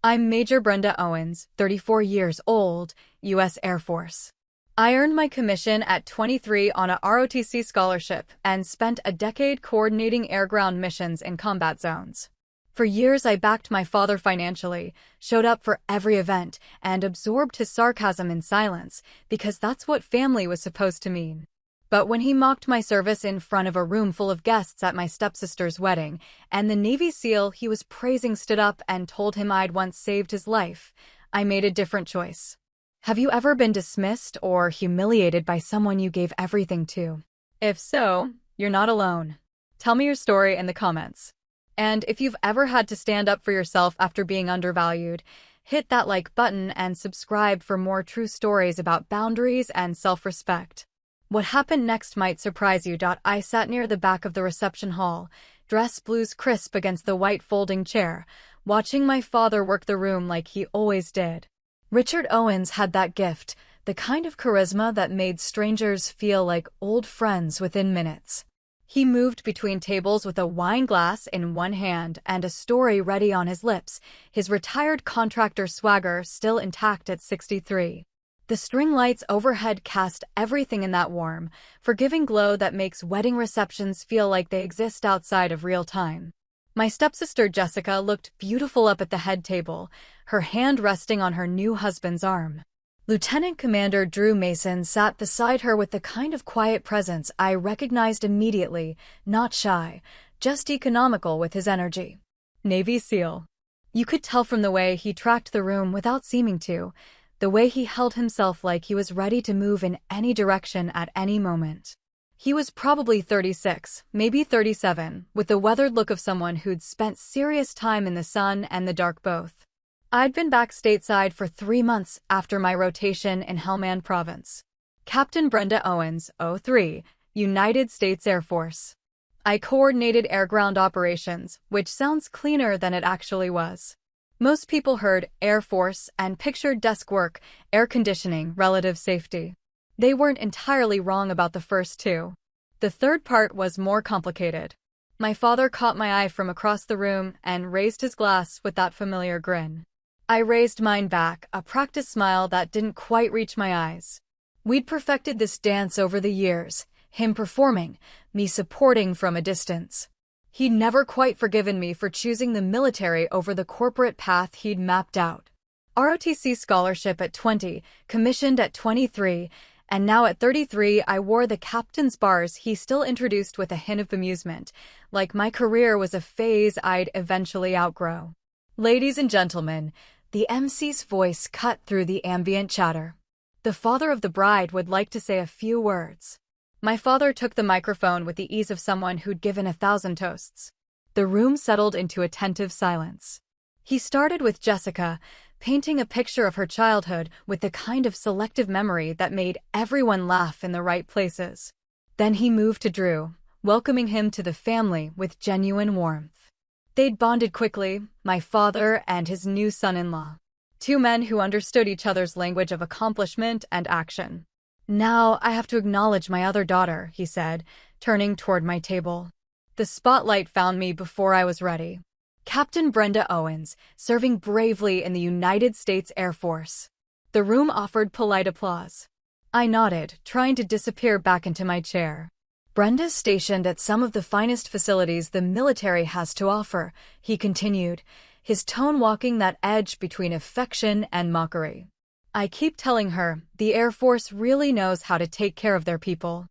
I'm Major Brenda Owens, 34 years old, U.S. Air Force. I earned my commission at 23 on a ROTC scholarship and spent a decade coordinating air-ground missions in combat zones. For years I backed my father financially, showed up for every event, and absorbed his sarcasm in silence, because that's what family was supposed to mean. But when he mocked my service in front of a room full of guests at my stepsister's wedding, and the Navy SEAL he was praising stood up and told him I'd once saved his life, I made a different choice. Have you ever been dismissed or humiliated by someone you gave everything to? If so, you're not alone. Tell me your story in the comments. And if you've ever had to stand up for yourself after being undervalued, hit that like button and subscribe for more true stories about boundaries and self-respect. What happened next might surprise you. I sat near the back of the reception hall, dress blues crisp against the white folding chair, watching my father work the room like he always did. Richard Owens had that gift, the kind of charisma that made strangers feel like old friends within minutes. He moved between tables with a wine glass in one hand and a story ready on his lips, his retired contractor swagger still intact at 63. The string lights overhead cast everything in that warm, forgiving glow that makes wedding receptions feel like they exist outside of real time. My stepsister Jessica looked beautiful up at the head table, her hand resting on her new husband's arm. Lieutenant Commander Drew Mason sat beside her with the kind of quiet presence I recognized immediately, not shy, just economical with his energy. Navy SEAL. You could tell from the way he tracked the room without seeming to, the way he held himself like he was ready to move in any direction at any moment. He was probably 36, maybe 37, with the weathered look of someone who'd spent serious time in the sun and the dark both. I'd been back stateside for 3 months after my rotation in Helmand Province. Captain Brenda Owens, 03, United States Air Force. I coordinated air-ground operations, which sounds cleaner than it actually was. Most people heard Air Force and pictured desk work, air conditioning, relative safety. They weren't entirely wrong about the first two. The third part was more complicated. My father caught my eye from across the room and raised his glass with that familiar grin. I raised mine back, a practiced smile that didn't quite reach my eyes. We'd perfected this dance over the years, him performing, me supporting from a distance. He'd never quite forgiven me for choosing the military over the corporate path he'd mapped out. ROTC scholarship at 20, commissioned at 23, and now at 33 I wore the captain's bars he still introduced with a hint of amusement, like my career was a phase I'd eventually outgrow. Ladies and gentlemen, the MC's voice cut through the ambient chatter. The father of the bride would like to say a few words. My father took the microphone with the ease of someone who'd given 1,000 toasts. The room settled into attentive silence. He started with Jessica, painting a picture of her childhood with the kind of selective memory that made everyone laugh in the right places. Then he moved to Drew, welcoming him to the family with genuine warmth. They'd bonded quickly, my father and his new son-in-law. Two men who understood each other's language of accomplishment and action. Now I have to acknowledge my other daughter, he said, turning toward my table. The spotlight found me before I was ready. Captain Brenda Owens, serving bravely in the United States Air Force. The room offered polite applause. I nodded, trying to disappear back into my chair. Brenda's stationed at some of the finest facilities the military has to offer, he continued, his tone walking that edge between affection and mockery. I keep telling her, the Air Force really knows how to take care of their people.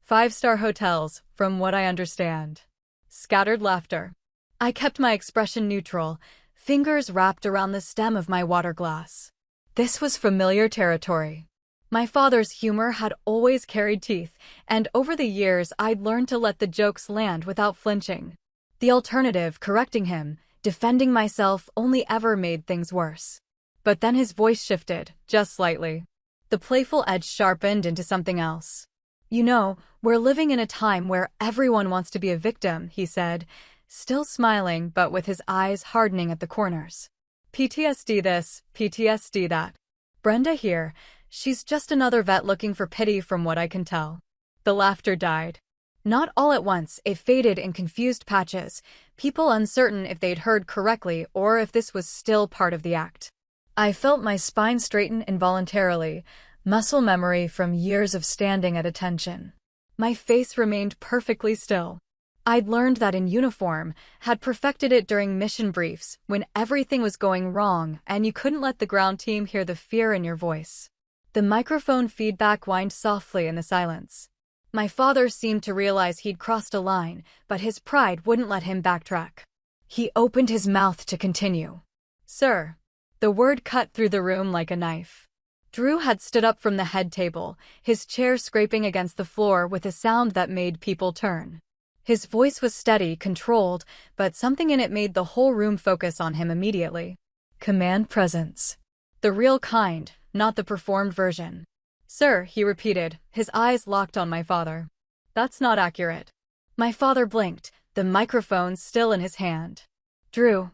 5-star hotels, from what I understand. Scattered laughter. I kept my expression neutral, fingers wrapped around the stem of my water glass. This was familiar territory. My father's humor had always carried teeth, and over the years I'd learned to let the jokes land without flinching. The alternative, correcting him, defending myself, only ever made things worse. But then his voice shifted, just slightly. The playful edge sharpened into something else. You know, we're living in a time where everyone wants to be a victim, he said, still smiling but with his eyes hardening at the corners. PTSD this, PTSD that. Brenda here, she's just another vet looking for pity from what I can tell. The laughter died. Not all at once, it faded in confused patches, people uncertain if they'd heard correctly or if this was still part of the act. I felt my spine straighten involuntarily, muscle memory from years of standing at attention. My face remained perfectly still. I'd learned that in uniform, had perfected it during mission briefs, when everything was going wrong and you couldn't let the ground team hear the fear in your voice. The microphone feedback whined softly in the silence. My father seemed to realize he'd crossed a line, but his pride wouldn't let him backtrack. He opened his mouth to continue. "Sir." The word cut through the room like a knife. Drew had stood up from the head table, his chair scraping against the floor with a sound that made people turn. His voice was steady, controlled, but something in it made the whole room focus on him immediately. Command presence. The real kind, not the performed version. "Sir," he repeated, his eyes locked on my father. "That's not accurate." My father blinked, the microphone still in his hand. "Drew,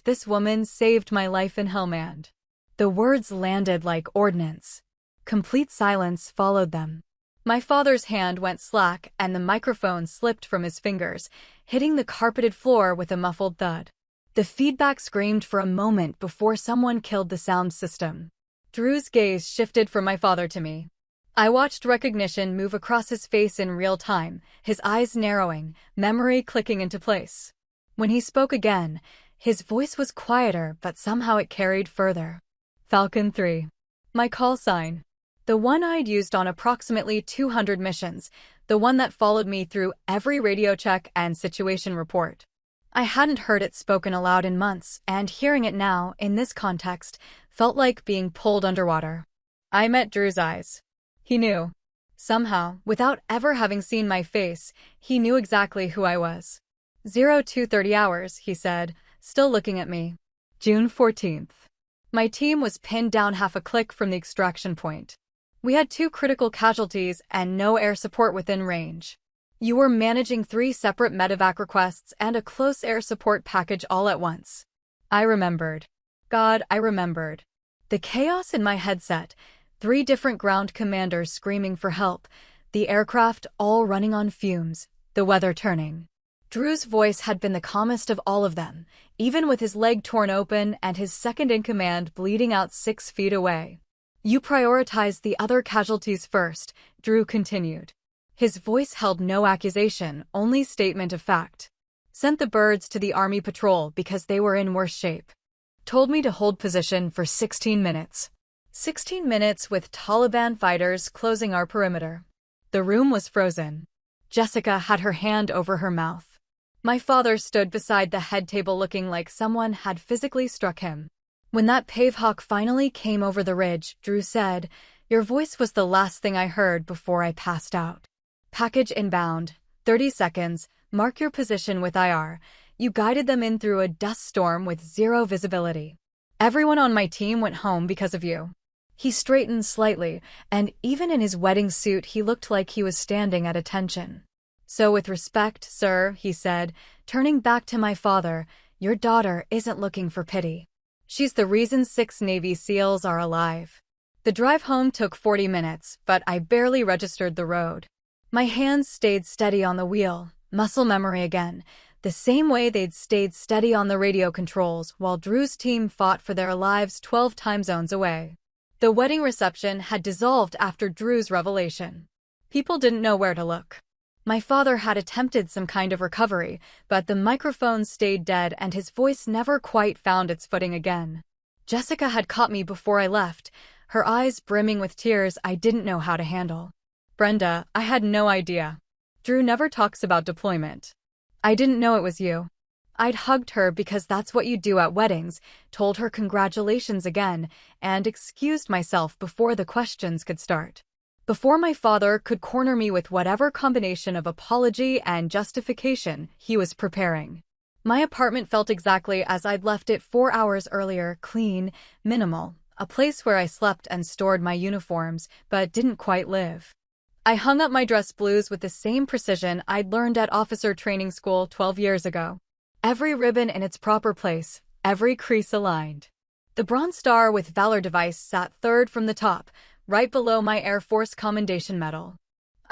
this woman saved my life in Hellmand." The words landed like ordnance. Complete silence followed them. My father's hand went slack and the microphone slipped from his fingers, hitting the carpeted floor with a muffled thud. The feedback screamed for a moment before someone killed the sound system. Drew's gaze shifted from my father to me. I watched recognition move across his face in real time, his eyes narrowing, memory clicking into place. When he spoke again, his voice was quieter, but somehow it carried further. "Falcon 3. My call sign. The one I'd used on approximately 200 missions, the one that followed me through every radio check and situation report. I hadn't heard it spoken aloud in months, and hearing it now, in this context, felt like being pulled underwater. I met Drew's eyes. He knew. Somehow, without ever having seen my face, he knew exactly who I was. 0230 hours, he said, still looking at me. June 14th. My team was pinned down half a click from the extraction point. We had 2 critical casualties and no air support within range. You were managing 3 separate medevac requests and a close air support package all at once. I remembered. God, I remembered. The chaos in my headset, 3 different ground commanders screaming for help, the aircraft all running on fumes, the weather turning. Drew's voice had been the calmest of all of them, even with his leg torn open and his second-in-command bleeding out 6 feet away. "You prioritized the other casualties first," Drew continued. His voice held no accusation, only statement of fact. "Sent the birds to the Army patrol because they were in worse shape. Told me to hold position for 16 minutes. 16 minutes with Taliban fighters closing our perimeter." The room was frozen. Jessica had her hand over her mouth. My father stood beside the head table looking like someone had physically struck him. When that Pavehawk finally came over the ridge, Drew said, "Your voice was the last thing I heard before I passed out. Package inbound, 30 seconds, mark your position with IR. You guided them in through a dust storm with 0 visibility. Everyone on my team went home because of you." He straightened slightly, and even in his wedding suit he looked like he was standing at attention. "So with respect, sir," he said, turning back to my father, "your daughter isn't looking for pity. She's the reason 6 Navy SEALs are alive." The drive home took 40 minutes, but I barely registered the road. My hands stayed steady on the wheel, muscle memory again, the same way they'd stayed steady on the radio controls while Drew's team fought for their lives 12 time zones away. The wedding reception had dissolved after Drew's revelation. People didn't know where to look. My father had attempted some kind of recovery, but the microphone stayed dead and his voice never quite found its footing again. Jessica had caught me before I left, her eyes brimming with tears I didn't know how to handle. "Brenda, I had no idea. Drew never talks about deployment. I didn't know it was you." I'd hugged her because that's what you do at weddings, told her congratulations again, and excused myself before the questions could start. Before my father could corner me with whatever combination of apology and justification he was preparing. My apartment felt exactly as I'd left it 4 hours earlier, clean, minimal, a place where I slept and stored my uniforms, but didn't quite live. I hung up my dress blues with the same precision I'd learned at officer training school 12 years ago. Every ribbon in its proper place, every crease aligned. The Bronze Star with Valor device sat third from the top, right below my Air Force Commendation Medal.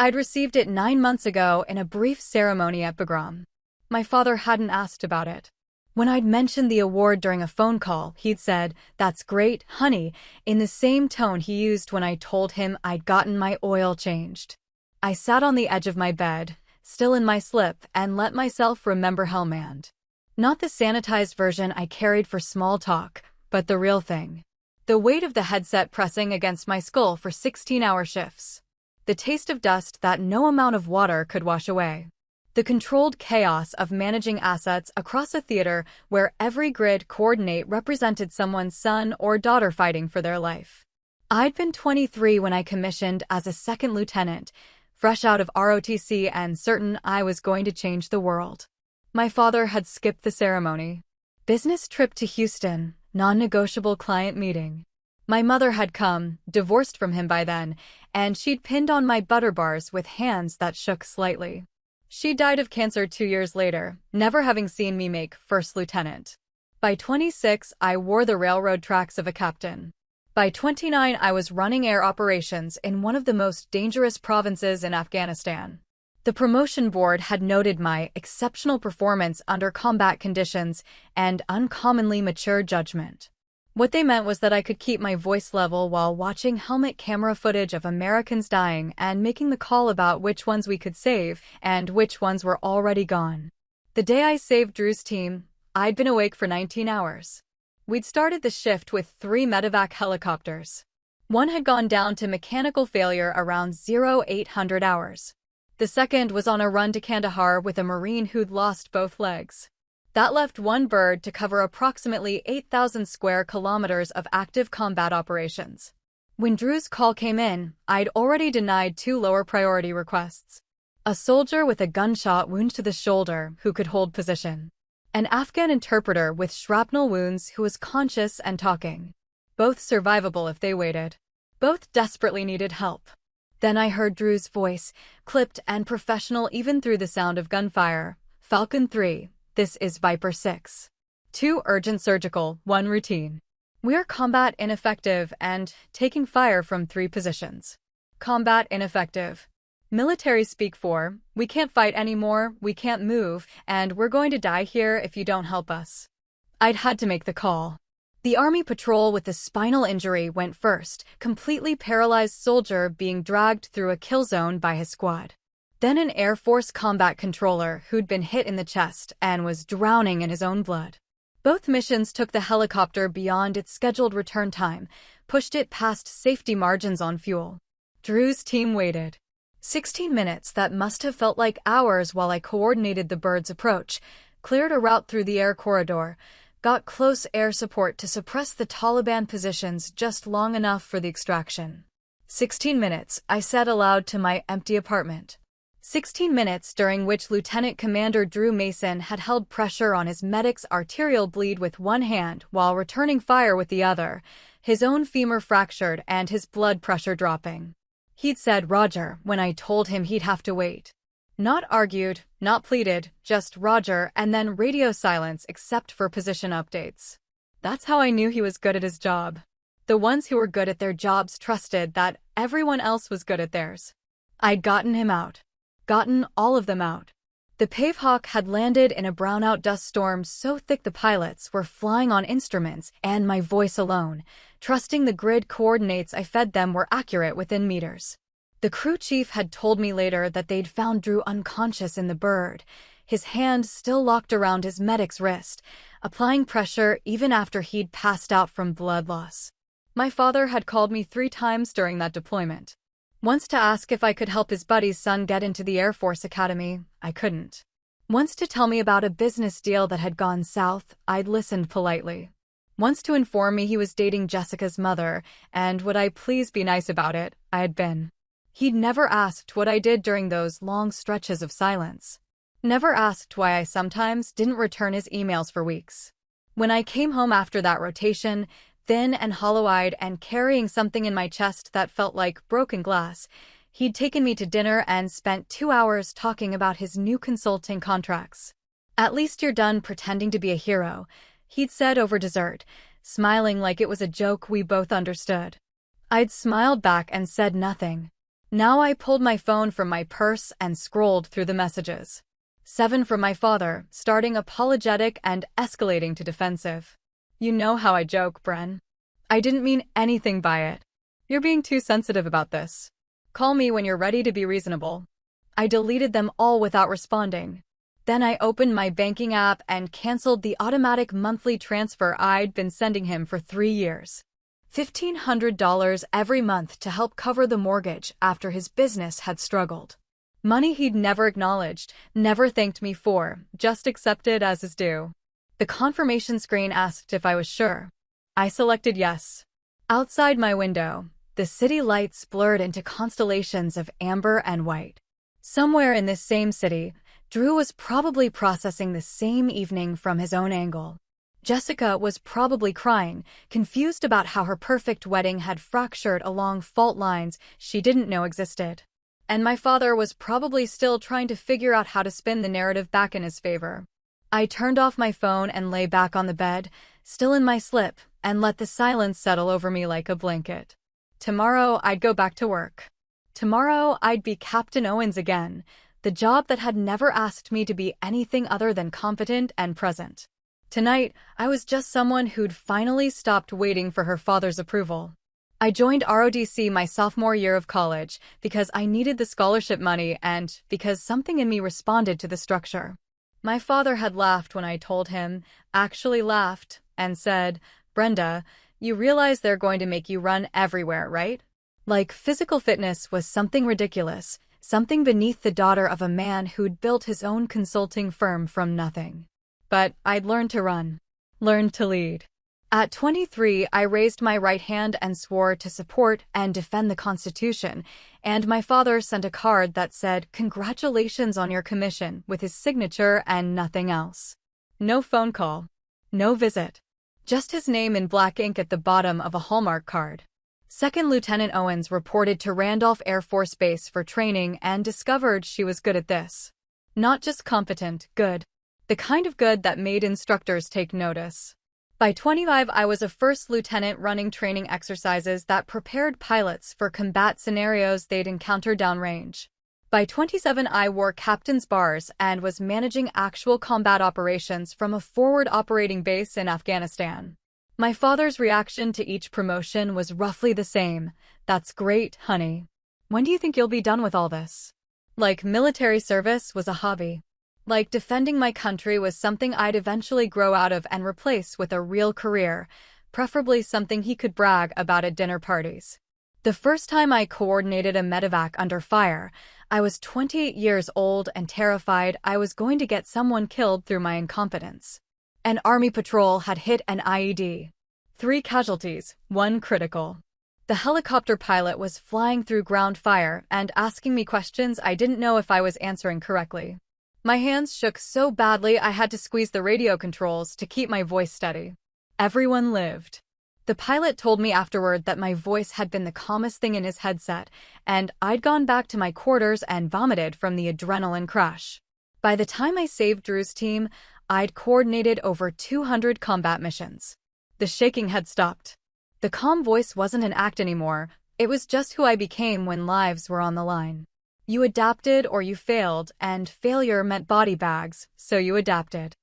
I'd received it 9 months ago in a brief ceremony at Bagram. My father hadn't asked about it. When I'd mentioned the award during a phone call, he'd said, "That's great, honey," in the same tone he used when I told him I'd gotten my oil changed. I sat on the edge of my bed, still in my slip, and let myself remember Hellmand. Not the sanitized version I carried for small talk, but the real thing. The weight of the headset pressing against my skull for 16-hour shifts. The taste of dust that no amount of water could wash away. The controlled chaos of managing assets across a theater where every grid coordinate represented someone's son or daughter fighting for their life. I'd been 23 when I commissioned as a second lieutenant, fresh out of ROTC and certain I was going to change the world. My father had skipped the ceremony. Business trip to Houston, non-negotiable client meeting. My mother had come, divorced from him by then, and she'd pinned on my butter bars with hands that shook slightly. She died of cancer 2 years later, never having seen me make first lieutenant. By 26, I wore the railroad tracks of a captain. By 29, I was running air operations in one of the most dangerous provinces in Afghanistan. The promotion board had noted my exceptional performance under combat conditions and uncommonly mature judgment. What they meant was that I could keep my voice level while watching helmet camera footage of Americans dying and making the call about which ones we could save and which ones were already gone. The day I saved Drew's team, I'd been awake for 19 hours. We'd started the shift with 3 medevac helicopters. One had gone down to mechanical failure around 0800 hours. The second was on a run to Kandahar with a Marine who'd lost both legs. That left one bird to cover approximately 8,000 square kilometers of active combat operations. When Drew's call came in, I'd already denied 2 lower priority requests. A soldier with a gunshot wound to the shoulder who could hold position. An Afghan interpreter with shrapnel wounds who was conscious and talking. Both survivable if they waited. Both desperately needed help. Then I heard Drew's voice, clipped and professional even through the sound of gunfire. "Falcon 3. This is Viper 6. 2 urgent surgical, 1 routine. We're combat ineffective and taking fire from 3 positions. Combat ineffective. Military speak for, we can't fight anymore, we can't move, and we're going to die here if you don't help us." I'd had to make the call. The Army patrol with the spinal injury went first, completely paralyzed soldier being dragged through a kill zone by his squad. Then an Air Force combat controller who'd been hit in the chest and was drowning in his own blood. Both missions took the helicopter beyond its scheduled return time, pushed it past safety margins on fuel. Drew's team waited. 16 minutes that must have felt like hours while I coordinated the bird's approach, cleared a route through the air corridor, got close air support to suppress the Taliban positions just long enough for the extraction. 16 minutes, I said aloud to my empty apartment. 16 minutes during which Lieutenant Commander Drew Mason had held pressure on his medic's arterial bleed with one hand while returning fire with the other, his own femur fractured and his blood pressure dropping. He'd said Roger when I told him he'd have to wait. Not argued, not pleaded, just Roger and then radio silence except for position updates. That's how I knew he was good at his job. The ones who were good at their jobs trusted that everyone else was good at theirs. I'd gotten him out. Gotten all of them out. The Pavehawk had landed in a brownout dust storm so thick the pilots were flying on instruments and my voice alone, trusting the grid coordinates I fed them were accurate within meters. The crew chief had told me later that they'd found Drew unconscious in the bird, his hand still locked around his medic's wrist, applying pressure even after he'd passed out from blood loss. My father had called me 3 times during that deployment. Once to ask if I could help his buddy's son get into the Air Force Academy, I couldn't. Once to tell me about a business deal that had gone south, I'd listened politely. Once to inform me he was dating Jessica's mother, and would I please be nice about it, I had been. He'd never asked what I did during those long stretches of silence. Never asked why I sometimes didn't return his emails for weeks. When I came home after that rotation, thin and hollow-eyed and carrying something in my chest that felt like broken glass, he'd taken me to dinner and spent 2 hours talking about his new consulting contracts. "At least you're done pretending to be a hero," he'd said over dessert, smiling like it was a joke we both understood. I'd smiled back and said nothing. Now I pulled my phone from my purse and scrolled through the messages. 7 from my father, starting apologetic and escalating to defensive. You know how I joke, Bren. I didn't mean anything by it. You're being too sensitive about this. Call me when you're ready to be reasonable. I deleted them all without responding. Then I opened my banking app and canceled the automatic monthly transfer I'd been sending him for 3 years. $1,500 every month to help cover the mortgage after his business had struggled. Money he'd never acknowledged, never thanked me for, just accepted as his due. The confirmation screen asked if I was sure. I selected yes. Outside my window, the city lights blurred into constellations of amber and white. Somewhere in this same city, Drew was probably processing the same evening from his own angle. Jessica was probably crying, confused about how her perfect wedding had fractured along fault lines she didn't know existed. And my father was probably still trying to figure out how to spin the narrative back in his favor. I turned off my phone and lay back on the bed, still in my slip, and let the silence settle over me like a blanket. Tomorrow I'd go back to work. Tomorrow I'd be Captain Owens again, the job that had never asked me to be anything other than competent and present. Tonight, I was just someone who'd finally stopped waiting for her father's approval. I joined ROTC my sophomore year of college because I needed the scholarship money and because something in me responded to the structure. My father had laughed when I told him, actually laughed, and said, "Brenda, you realize they're going to make you run everywhere, right?" Like physical fitness was something ridiculous, something beneath the daughter of a man who'd built his own consulting firm from nothing. But I'd learned to run, learned to lead. At 23, I raised my right hand and swore to support and defend the Constitution, and my father sent a card that said, "Congratulations on your commission," with his signature and nothing else. No phone call, no visit, just his name in black ink at the bottom of a Hallmark card. Second Lieutenant Owens reported to Randolph Air Force Base for training and discovered she was good at this. Not just competent, good. The kind of good that made instructors take notice. By 25, I was a first lieutenant running training exercises that prepared pilots for combat scenarios they'd encounter downrange. By 27, I wore captain's bars and was managing actual combat operations from a forward operating base in Afghanistan. My father's reaction to each promotion was roughly the same. "That's great, honey. When do you think you'll be done with all this?" Like military service was a hobby. Like defending my country was something I'd eventually grow out of and replace with a real career, preferably something he could brag about at dinner parties. The first time I coordinated a medevac under fire, I was 28 years old and terrified I was going to get someone killed through my incompetence. An Army patrol had hit an IED. 3 casualties, 1 critical. The helicopter pilot was flying through ground fire and asking me questions I didn't know if I was answering correctly. My hands shook so badly I had to squeeze the radio controls to keep my voice steady. Everyone lived. The pilot told me afterward that my voice had been the calmest thing in his headset, and I'd gone back to my quarters and vomited from the adrenaline crash. By the time I saved Drew's team, I'd coordinated over 200 combat missions. The shaking had stopped. The calm voice wasn't an act anymore, it was just who I became when lives were on the line. You adapted or you failed, and failure meant body bags, so you adapted.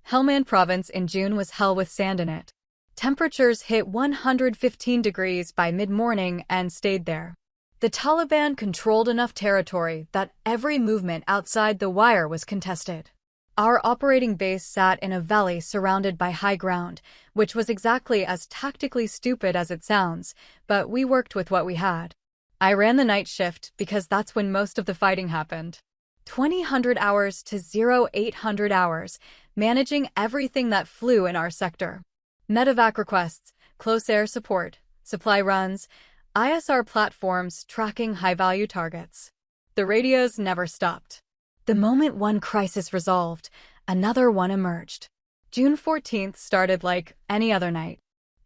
Helmand Province in June was hell with sand in it. Temperatures hit 115 degrees by mid-morning and stayed there. The Taliban controlled enough territory that every movement outside the wire was contested. Our operating base sat in a valley surrounded by high ground, which was exactly as tactically stupid as it sounds, but we worked with what we had. I ran the night shift because that's when most of the fighting happened. 2,000 hours to 0800 hours, managing everything that flew in our sector. Medevac requests, close air support, supply runs, ISR platforms tracking high-value targets. The radios never stopped. The moment one crisis resolved, another one emerged. June 14th started like any other night.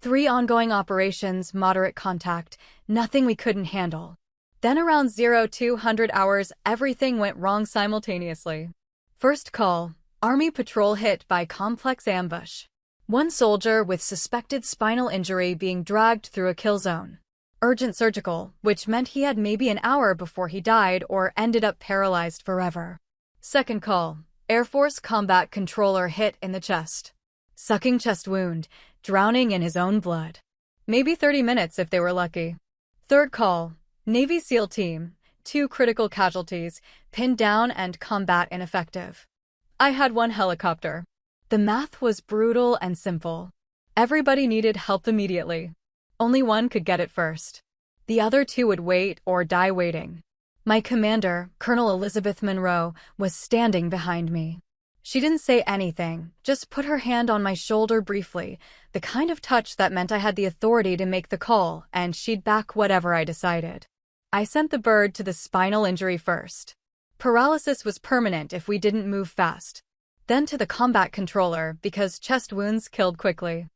3 ongoing operations, moderate contact, nothing we couldn't handle. Then around 0200 hours, everything went wrong simultaneously. First call, Army patrol hit by complex ambush. 1 soldier with suspected spinal injury being dragged through a kill zone. Urgent surgical, which meant he had maybe an hour before he died or ended up paralyzed forever. Second call, Air Force combat controller hit in the chest. Sucking chest wound, drowning in his own blood. Maybe 30 minutes if they were lucky. Third call, Navy SEAL team, 2 critical casualties, pinned down and combat ineffective. I had 1 helicopter. The math was brutal and simple. Everybody needed help immediately. Only 1 could get it first. The other 2 would wait or die waiting. My commander, Colonel Elizabeth Monroe, was standing behind me. She didn't say anything, just put her hand on my shoulder briefly, the kind of touch that meant I had the authority to make the call, and she'd back whatever I decided. I sent the bird to the spinal injury first. Paralysis was permanent if we didn't move fast. Then to the combat controller, because chest wounds killed quickly.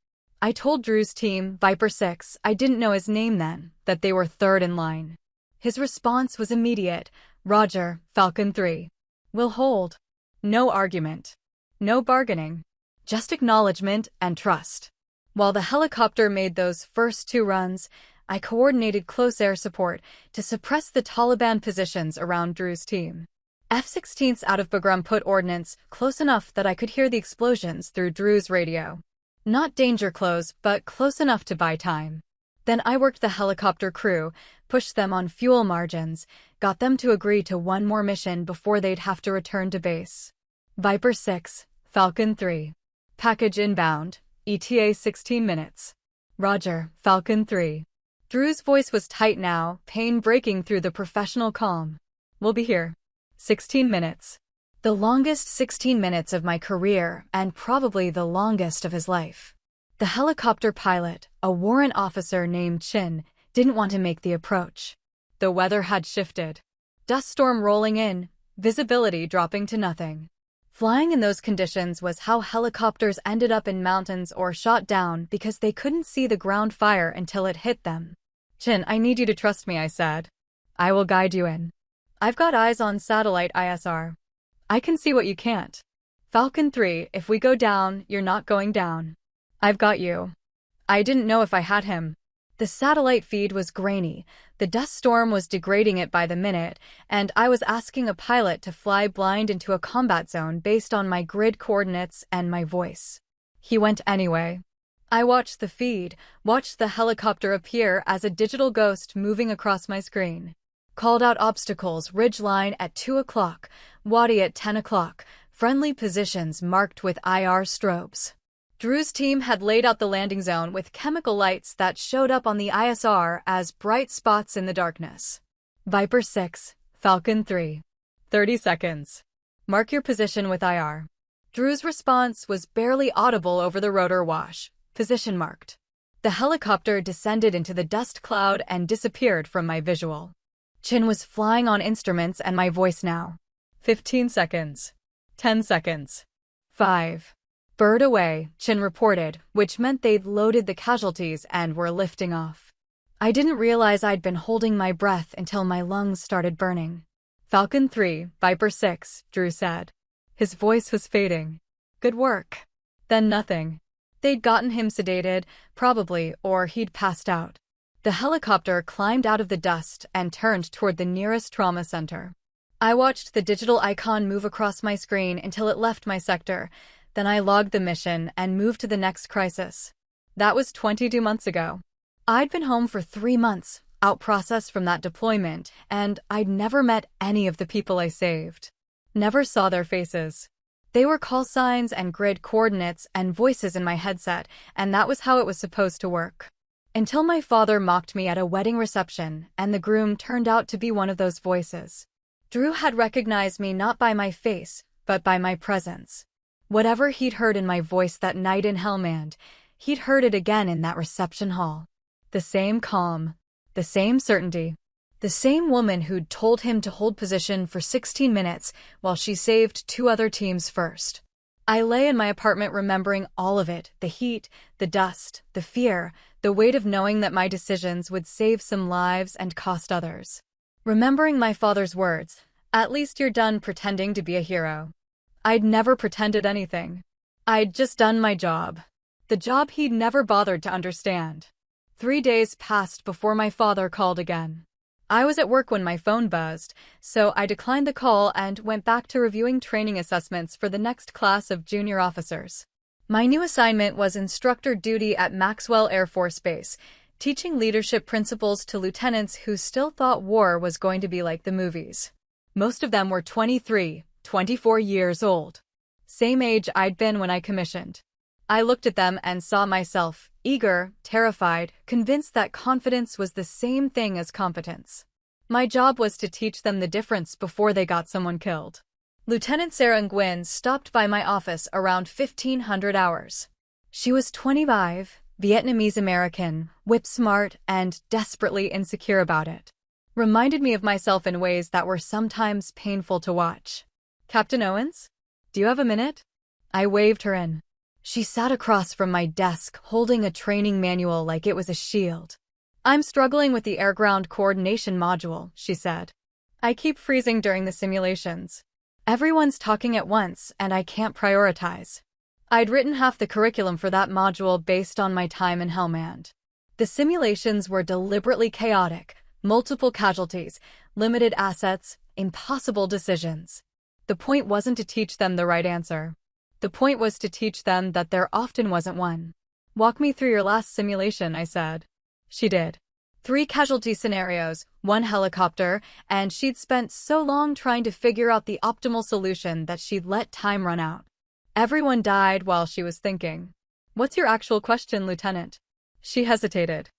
I told Drew's team, Viper 6, I didn't know his name then, that they were third in line. His response was immediate. Roger, Falcon 3. We'll hold. No argument. No bargaining. Just acknowledgement and trust. While the helicopter made those first 2 runs, I coordinated close air support to suppress the Taliban positions around Drew's team. F-16s out of Bagram put ordnance close enough that I could hear the explosions through Drew's radio. Not danger close, but close enough to buy time. Then I worked the helicopter crew, pushed them on fuel margins, got them to agree to 1 more mission before they'd have to return to base. Viper 6, Falcon 3. Package inbound, ETA 16 minutes. Roger, Falcon 3. Drew's voice was tight now, pain breaking through the professional calm. We'll be here. 16 minutes. The longest 16 minutes of my career, and probably the longest of his life. The helicopter pilot, a warrant officer named Chin, didn't want to make the approach. The weather had shifted. Dust storm rolling in, visibility dropping to nothing. Flying in those conditions was how helicopters ended up in mountains or shot down because they couldn't see the ground fire until it hit them. Chin, I need you to trust me, I said. I will guide you in. I've got eyes on satellite ISR. I can see what you can't. Falcon 3, if we go down, you're not going down. I've got you. I didn't know if I had him. The satellite feed was grainy, the dust storm was degrading it by the minute, and I was asking a pilot to fly blind into a combat zone based on my grid coordinates and my voice. He went anyway. I watched the feed, watched the helicopter appear as a digital ghost moving across my screen. Called out obstacles, ridgeline at 2 o'clock, Wadi at 10 o'clock, friendly positions marked with IR strobes. Drew's team had laid out the landing zone with chemical lights that showed up on the ISR as bright spots in the darkness. Viper 6, Falcon 3. 30 seconds. Mark your position with IR. Drew's response was barely audible over the rotor wash. Position marked. The helicopter descended into the dust cloud and disappeared from my visual. Chin was flying on instruments and my voice now. 15 seconds. 10 seconds. 5. Bird away, Chin reported, which meant they'd loaded the casualties and were lifting off. I didn't realize I'd been holding my breath until my lungs started burning. Falcon 3, Viper 6, Drew said. His voice was fading. Good work. Then nothing. They'd gotten him sedated, probably, or he'd passed out. The helicopter climbed out of the dust and turned toward the nearest trauma center. I watched the digital icon move across my screen until it left my sector. Then I logged the mission and moved to the next crisis. That was 22 months ago. I'd been home for 3 months, out-processed from that deployment, and I'd never met any of the people I saved. Never saw their faces. They were call signs and grid coordinates and voices in my headset, and that was how it was supposed to work. Until my father mocked me at a wedding reception, and the groom turned out to be one of those voices. Drew had recognized me not by my face, but by my presence. Whatever he'd heard in my voice that night in Helmand, he'd heard it again in that reception hall. The same calm, the same certainty, the same woman who'd told him to hold position for 16 minutes while she saved 2 other teams first. I lay in my apartment remembering all of it, the heat, the dust, the fear, the weight of knowing that my decisions would save some lives and cost others. Remembering my father's words, "At least you're done pretending to be a hero." I'd never pretended anything. I'd just done my job. The job he'd never bothered to understand. 3 days passed before my father called again. I was at work when my phone buzzed, so I declined the call and went back to reviewing training assessments for the next class of junior officers. My new assignment was instructor duty at Maxwell Air Force Base, teaching leadership principles to lieutenants who still thought war was going to be like the movies. Most of them were 23, 24 years old. Same age I'd been when I commissioned. I looked at them and saw myself, eager, terrified, convinced that confidence was the same thing as competence. My job was to teach them the difference before they got someone killed. Lieutenant Sarah Nguyen stopped by my office around 1500 hours. She was 25, Vietnamese American, whip-smart, and desperately insecure about it. Reminded me of myself in ways that were sometimes painful to watch. "Captain Owens? Do you have a minute?" I waved her in. She sat across from my desk, holding a training manual like it was a shield. "I'm struggling with the air-ground coordination module," she said. "I keep freezing during the simulations. Everyone's talking at once, and I can't prioritize." I'd written half the curriculum for that module based on my time in Helmand. The simulations were deliberately chaotic, multiple casualties, limited assets, impossible decisions. The point wasn't to teach them the right answer. The point was to teach them that there often wasn't one. "Walk me through your last simulation," I said. She did. 3 casualty scenarios, 1 helicopter, and she'd spent so long trying to figure out the optimal solution that she'd let time run out. Everyone died while she was thinking. "What's your actual question, Lieutenant?" She hesitated.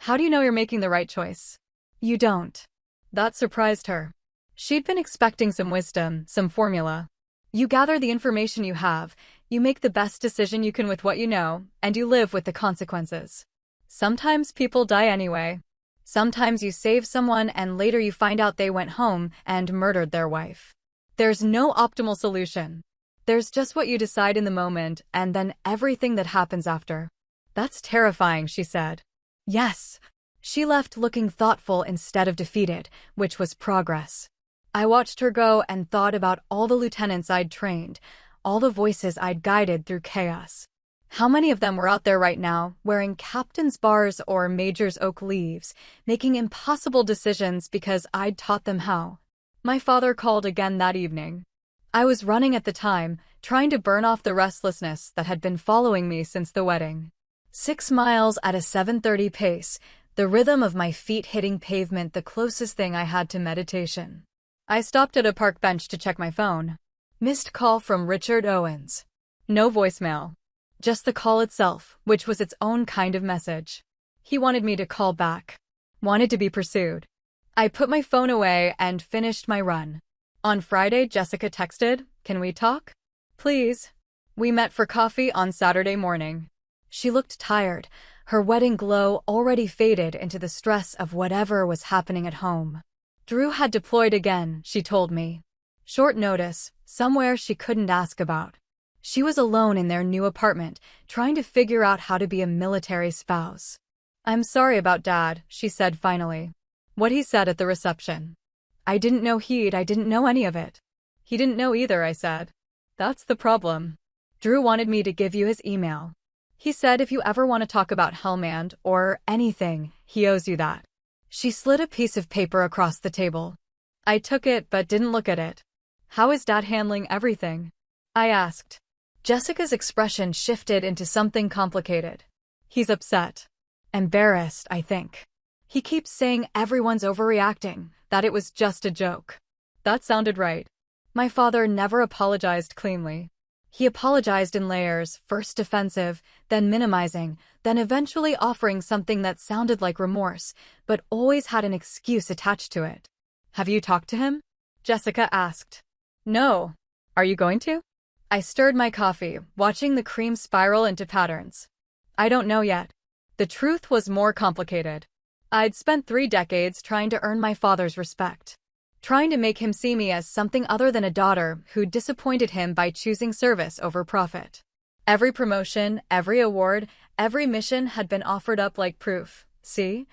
"How do you know you're making the right choice?" "You don't." That surprised her. She'd been expecting some wisdom, some formula. You gather the information you have, you make the best decision you can with what you know, and you live with the consequences. Sometimes people die anyway. Sometimes you save someone and later you find out they went home and murdered their wife. There's no optimal solution. There's just what you decide in the moment and then everything that happens after. "That's terrifying," she said. "Yes." She left looking thoughtful instead of defeated, which was progress. I watched her go and thought about all the lieutenants I'd trained, all the voices I'd guided through chaos. How many of them were out there right now, wearing captain's bars or major's oak leaves, making impossible decisions because I'd taught them how? My father called again that evening. I was running at the time, trying to burn off the restlessness that had been following me since the wedding. 6 miles at a 7:30 pace, the rhythm of my feet hitting pavement the closest thing I had to meditation. I stopped at a park bench to check my phone. Missed call from Richard Owens. No voicemail. Just the call itself, which was its own kind of message. He wanted me to call back. Wanted to be pursued. I put my phone away and finished my run. On Friday, Jessica texted, "Can we talk?" "Please." We met for coffee on Saturday morning. She looked tired, her wedding glow already faded into the stress of whatever was happening at home. Drew had deployed again, she told me. Short notice, somewhere she couldn't ask about. She was alone in their new apartment, trying to figure out how to be a military spouse. "I'm sorry about Dad," she said finally. What he said at the reception. I didn't know any of it. He didn't know either, I said. That's the problem. Drew wanted me to give you his email. He said if you ever want to talk about Helmand or anything, he owes you that. She slid a piece of paper across the table. I took it but didn't look at it. "How is Dad handling everything?" I asked. Jessica's expression shifted into something complicated. "He's upset. Embarrassed, I think. He keeps saying everyone's overreacting, that it was just a joke." That sounded right. My father never apologized cleanly. He apologized in layers, first defensive, then minimizing, then eventually offering something that sounded like remorse, but always had an excuse attached to it. "Have you talked to him?" Jessica asked. "No. Are you going to?" I stirred my coffee, watching the cream spiral into patterns. "I don't know yet." The truth was more complicated. I'd spent 3 decades trying to earn my father's respect. Trying to make him see me as something other than a daughter who disappointed him by choosing service over profit. Every promotion, every award, every mission had been offered up like proof. See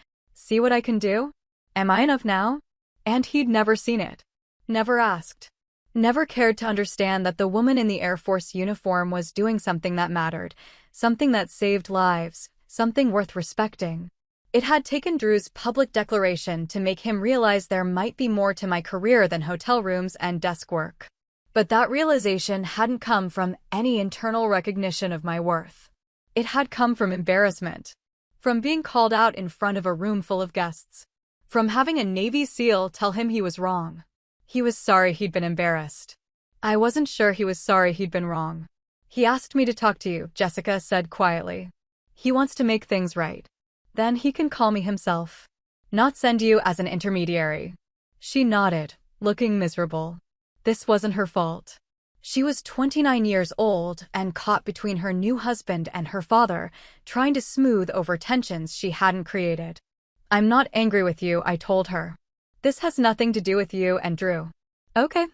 what I can do? Am I enough now? And he'd never seen it. Never asked. Never cared to understand that the woman in the Air Force uniform was doing something that mattered, something that saved lives, something worth respecting. It had taken Drew's public declaration to make him realize there might be more to my career than hotel rooms and desk work. But that realization hadn't come from any internal recognition of my worth. It had come from embarrassment. From being called out in front of a room full of guests. From having a Navy SEAL tell him he was wrong. He was sorry he'd been embarrassed. I wasn't sure he was sorry he'd been wrong. He asked me to talk to you, Jessica said quietly. He wants to make things right. Then he can call me himself. Not send you as an intermediary. She nodded, looking miserable. This wasn't her fault. She was 29 years old and caught between her new husband and her father, trying to smooth over tensions she hadn't created. I'm not angry with you, I told her. This has nothing to do with you and Drew. Okay.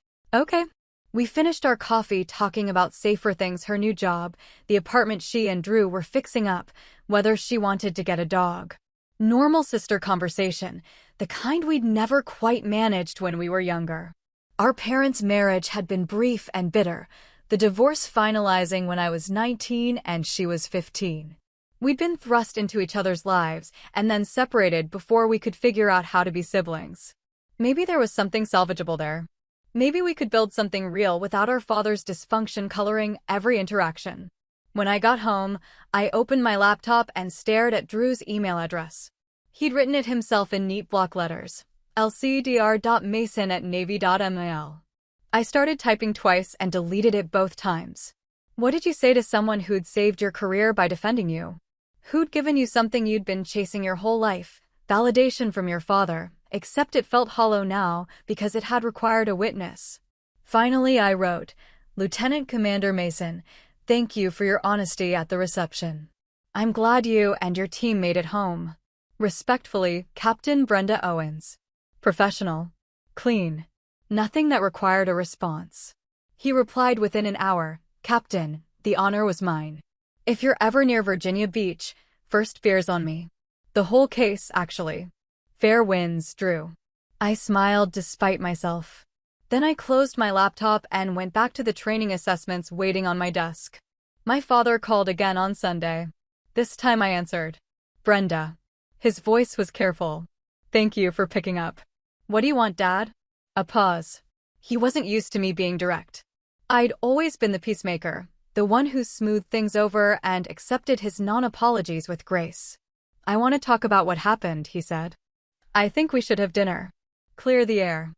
We finished our coffee talking about safer things, her new job, the apartment she and Drew were fixing up, whether she wanted to get a dog. Normal sister conversation, the kind we'd never quite managed when we were younger. Our parents' marriage had been brief and bitter, the divorce finalizing when I was 19 and she was 15. We'd been thrust into each other's lives and then separated before we could figure out how to be siblings. Maybe there was something salvageable there. Maybe we could build something real without our father's dysfunction coloring every interaction. When I got home, I opened my laptop and stared at Drew's email address. He'd written it himself in neat block letters. lcdr.mason@navy.mil. I started typing twice and deleted it both times. What did you say to someone who'd saved your career by defending you? Who'd given you something you'd been chasing your whole life? Validation from your father, except it felt hollow now because it had required a witness. Finally, I wrote, Lieutenant Commander Mason, thank you for your honesty at the reception. I'm glad you and your team made it home. Respectfully, Captain Brenda Owens. Professional. Clean. Nothing that required a response. He replied within an hour, Captain, the honor was mine. If you're ever near Virginia Beach, first beer's on me. The whole case, actually. Fair winds, Drew. I smiled despite myself. Then I closed my laptop and went back to the training assessments waiting on my desk. My father called again on Sunday. This time I answered. Brenda. His voice was careful. Thank you for picking up. What do you want, Dad? A pause. He wasn't used to me being direct. I'd always been the peacemaker, the one who smoothed things over and accepted his non-apologies with grace. I want to talk about what happened, he said. I think we should have dinner. Clear the air.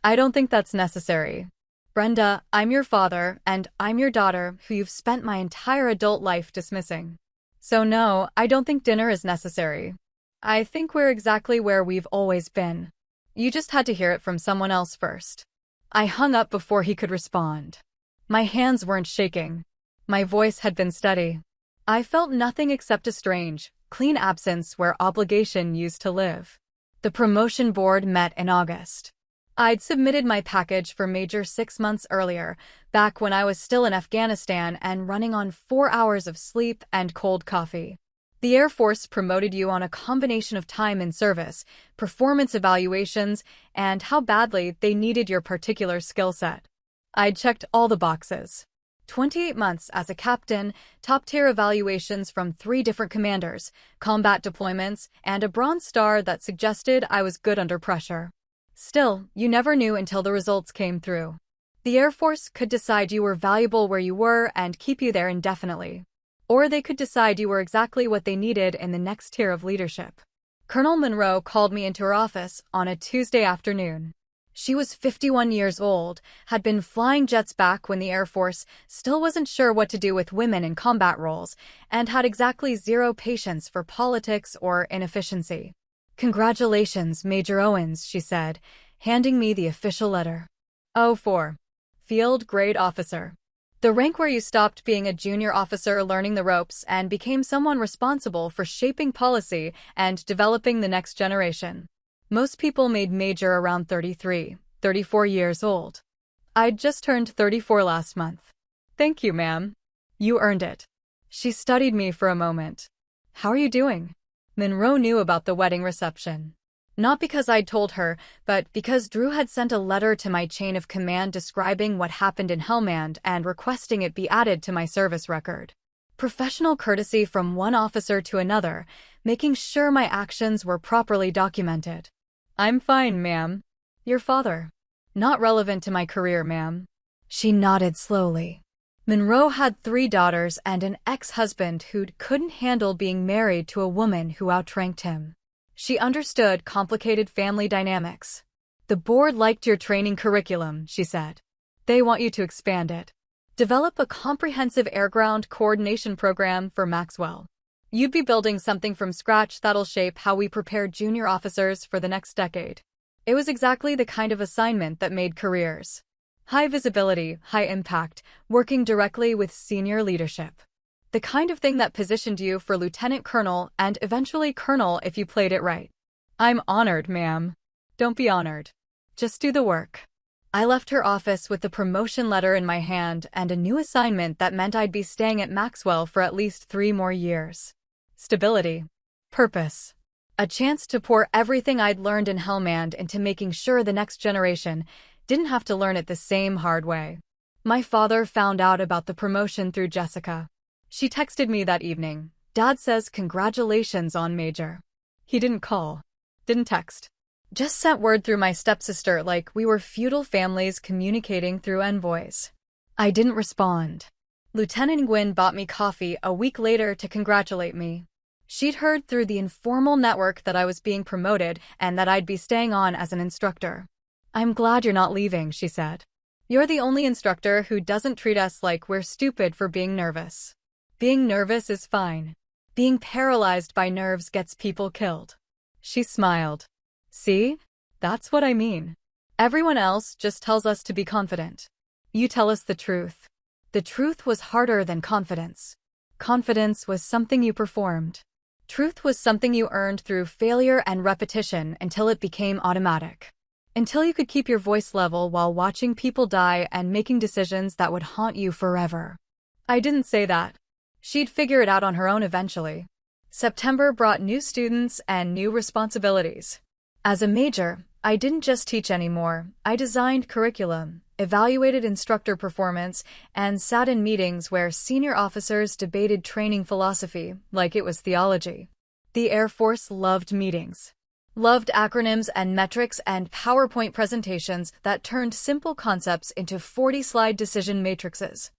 I don't think that's necessary. Brenda, I'm your father, and I'm your daughter, who you've spent my entire adult life dismissing. So no, I don't think dinner is necessary. I think we're exactly where we've always been. You just had to hear it from someone else first. I hung up before he could respond. My hands weren't shaking. My voice had been steady. I felt nothing except a strange, clean absence where obligation used to live. The promotion board met in August. I'd submitted my package for Major 6 months earlier, back when I was still in Afghanistan and running on 4 hours of sleep and cold coffee. The Air Force promoted you on a combination of time in service, performance evaluations, and how badly they needed your particular skill set. I'd checked all the boxes. 28 months as a captain, top-tier evaluations from 3 different commanders, combat deployments, and a Bronze Star that suggested I was good under pressure. Still, you never knew until the results came through. The Air Force could decide you were valuable where you were and keep you there indefinitely. Or they could decide you were exactly what they needed in the next tier of leadership. Colonel Monroe called me into her office on a Tuesday afternoon. She was 51 years old, had been flying jets back when the Air Force still wasn't sure what to do with women in combat roles, and had exactly 0 patience for politics or inefficiency. Congratulations, Major Owens, she said, handing me the official letter. Oh, 4. Field Grade Officer. The rank where you stopped being a junior officer learning the ropes and became someone responsible for shaping policy and developing the next generation. Most people made major around 33, 34 years old. I'd just turned 34 last month. Thank you, ma'am. You earned it. She studied me for a moment. How are you doing? Monroe knew about the wedding reception. Not because I'd told her, but because Drew had sent a letter to my chain of command describing what happened in Helmand and requesting it be added to my service record. Professional courtesy from one officer to another, making sure my actions were properly documented. I'm fine, ma'am. Your father. Not relevant to my career, ma'am. She nodded slowly. Monroe had 3 daughters and an ex-husband who couldn't handle being married to a woman who outranked him. She understood complicated family dynamics. The board liked your training curriculum, she said. They want you to expand it. Develop a comprehensive air-ground coordination program for Maxwell. You'd be building something from scratch that'll shape how we prepare junior officers for the next decade. It was exactly the kind of assignment that made careers. High visibility, high impact, working directly with senior leadership. The kind of thing that positioned you for lieutenant colonel and eventually colonel if you played it right. I'm honored, ma'am. Don't be honored. Just do the work. I left her office with the promotion letter in my hand and a new assignment that meant I'd be staying at Maxwell for at least 3 more years. Stability. Purpose. A chance to pour everything I'd learned in Hellmand into making sure the next generation didn't have to learn it the same hard way. My father found out about the promotion through Jessica. She texted me that evening. Dad says congratulations on Major. He didn't call. Didn't text. Just sent word through my stepsister like we were feudal families communicating through envoys. I didn't respond. Lieutenant Gwynn bought me coffee a week later to congratulate me. She'd heard through the informal network that I was being promoted and that I'd be staying on as an instructor. I'm glad you're not leaving, she said. You're the only instructor who doesn't treat us like we're stupid for being nervous. Being nervous is fine. Being paralyzed by nerves gets people killed. She smiled. See? That's what I mean. Everyone else just tells us to be confident. You tell us the truth. The truth was harder than confidence. Confidence was something you performed. Truth was something you earned through failure and repetition until it became automatic. Until you could keep your voice level while watching people die and making decisions that would haunt you forever. I didn't say that. She'd figure it out on her own eventually. September brought new students and new responsibilities. As a major, I didn't just teach anymore. I designed curriculum, evaluated instructor performance, and sat in meetings where senior officers debated training philosophy like it was theology. The Air Force loved meetings. Loved acronyms and metrics and PowerPoint presentations that turned simple concepts into 40-slide decision matrices.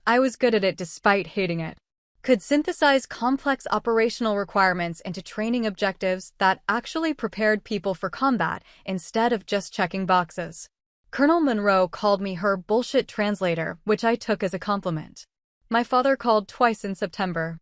I was good at it despite hating it. Could synthesize complex operational requirements into training objectives that actually prepared people for combat instead of just checking boxes. Colonel Monroe called me her bullshit translator, which I took as a compliment. My father called twice in September.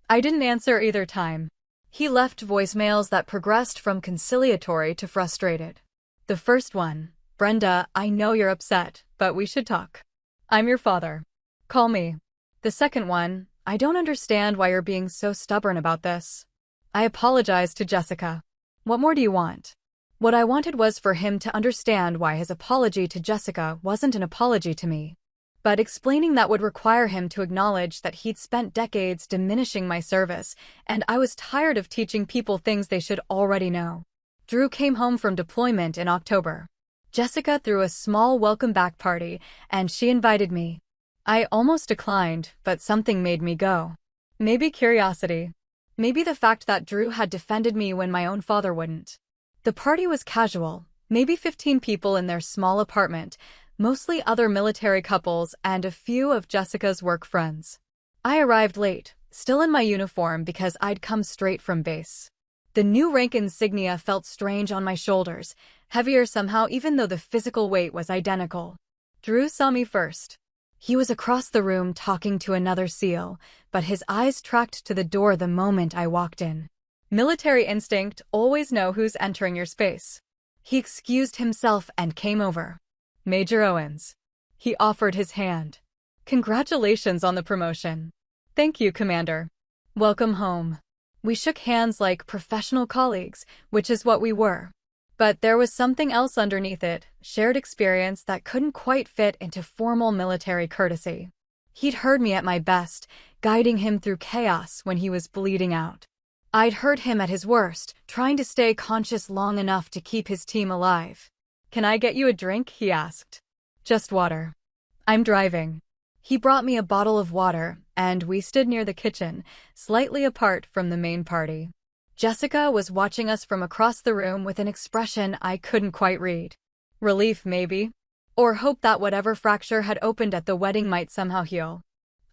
I didn't answer either time. He left voicemails that progressed from conciliatory to frustrated. The first one, Brenda, I know you're upset, but we should talk. I'm your father. Call me. The second one, I don't understand why you're being so stubborn about this. I apologized to Jessica. What more do you want? What I wanted was for him to understand why his apology to Jessica wasn't an apology to me. But explaining that would require him to acknowledge that he'd spent decades diminishing my service, and I was tired of teaching people things they should already know. Drew came home from deployment in October. Jessica threw a small welcome-back party, and she invited me. I almost declined, but something made me go. Maybe curiosity. Maybe the fact that Drew had defended me when my own father wouldn't. The party was casual, maybe 15 people in their small apartment, mostly other military couples and a few of Jessica's work friends. I arrived late, still in my uniform because I'd come straight from base. The new rank insignia felt strange on my shoulders, heavier somehow even though the physical weight was identical. Drew saw me first. He was across the room talking to another SEAL, but his eyes tracked to the door the moment I walked in. Military instinct, always know who's entering your space. He excused himself and came over. Major Owens. He offered his hand. Congratulations on the promotion. Thank you, Commander. Welcome home. We shook hands like professional colleagues, which is what we were. But there was something else underneath it, shared experience that couldn't quite fit into formal military courtesy. He'd heard me at my best, guiding him through chaos when he was bleeding out. I'd heard him at his worst, trying to stay conscious long enough to keep his team alive. Can I get you a drink? He asked. Just water. I'm driving. He brought me a bottle of water, and we stood near the kitchen, slightly apart from the main party. Jessica was watching us from across the room with an expression I couldn't quite read. Relief, maybe? Or hope that whatever fracture had opened at the wedding might somehow heal.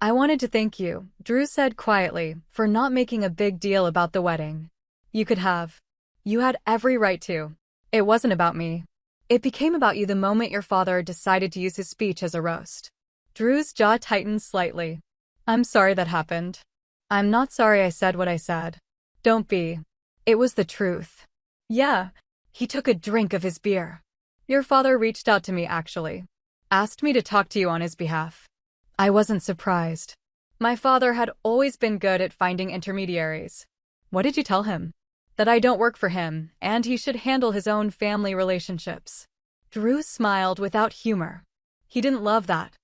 I wanted to thank you, Drew said quietly, for not making a big deal about the wedding. You could have. You had every right to. It wasn't about me. It became about you the moment your father decided to use his speech as a roast. Drew's jaw tightened slightly. I'm sorry that happened. I'm not sorry I said what I said. Don't be. It was the truth. Yeah. He took a drink of his beer. Your father reached out to me actually. Asked me to talk to you on his behalf. I wasn't surprised. My father had always been good at finding intermediaries. What did you tell him? That I don't work for him, and he should handle his own family relationships. Drew smiled without humor. He didn't love that.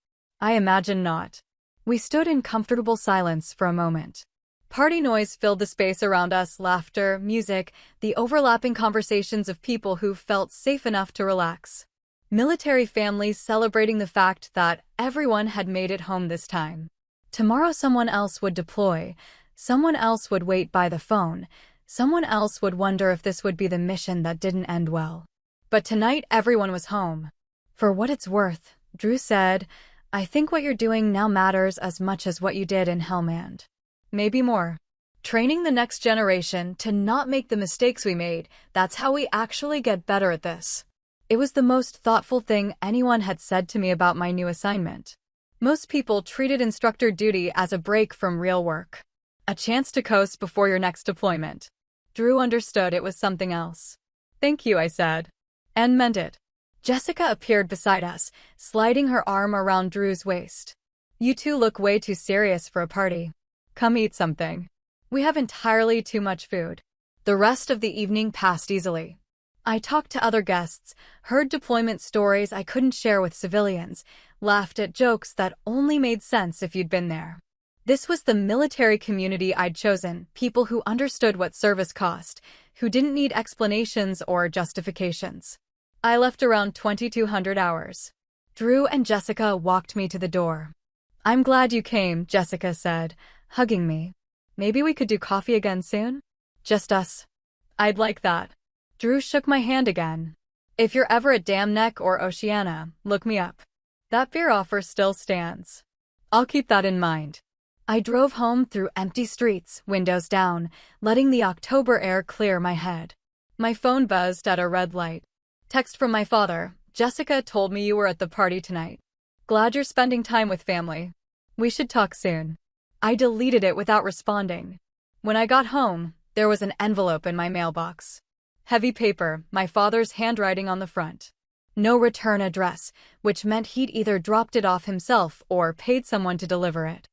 I imagine not. We stood in comfortable silence for a moment. Party noise filled the space around us, laughter, music, the overlapping conversations of people who felt safe enough to relax. Military families celebrating the fact that everyone had made it home this time. Tomorrow someone else would deploy, someone else would wait by the phone, someone else would wonder if this would be the mission that didn't end well. But tonight everyone was home. For what it's worth, Drew said, I think what you're doing now matters as much as what you did in Helmand. Maybe more. Training the next generation to not make the mistakes we made, that's how we actually get better at this. It was the most thoughtful thing anyone had said to me about my new assignment. Most people treated instructor duty as a break from real work. A chance to coast before your next deployment. Drew understood it was something else. Thank you, I said. And meant it. Jessica appeared beside us, sliding her arm around Drew's waist. You two look way too serious for a party. Come eat something. We have entirely too much food. The rest of the evening passed easily. I talked to other guests, heard deployment stories I couldn't share with civilians, laughed at jokes that only made sense if you'd been there. This was the military community I'd chosen, people who understood what service cost, who didn't need explanations or justifications. I left around 2200 hours. Drew and Jessica walked me to the door. I'm glad you came, Jessica said, hugging me. Maybe we could do coffee again soon? Just us. I'd like that. Drew shook my hand again. If you're ever at Dam Neck or Oceana, look me up. That beer offer still stands. I'll keep that in mind. I drove home through empty streets, windows down, letting the October air clear my head. My phone buzzed at a red light. Text from my father. Jessica told me you were at the party tonight. Glad you're spending time with family. We should talk soon. I deleted it without responding. When I got home, there was an envelope in my mailbox. Heavy paper, my father's handwriting on the front. No return address, which meant he'd either dropped it off himself or paid someone to deliver it.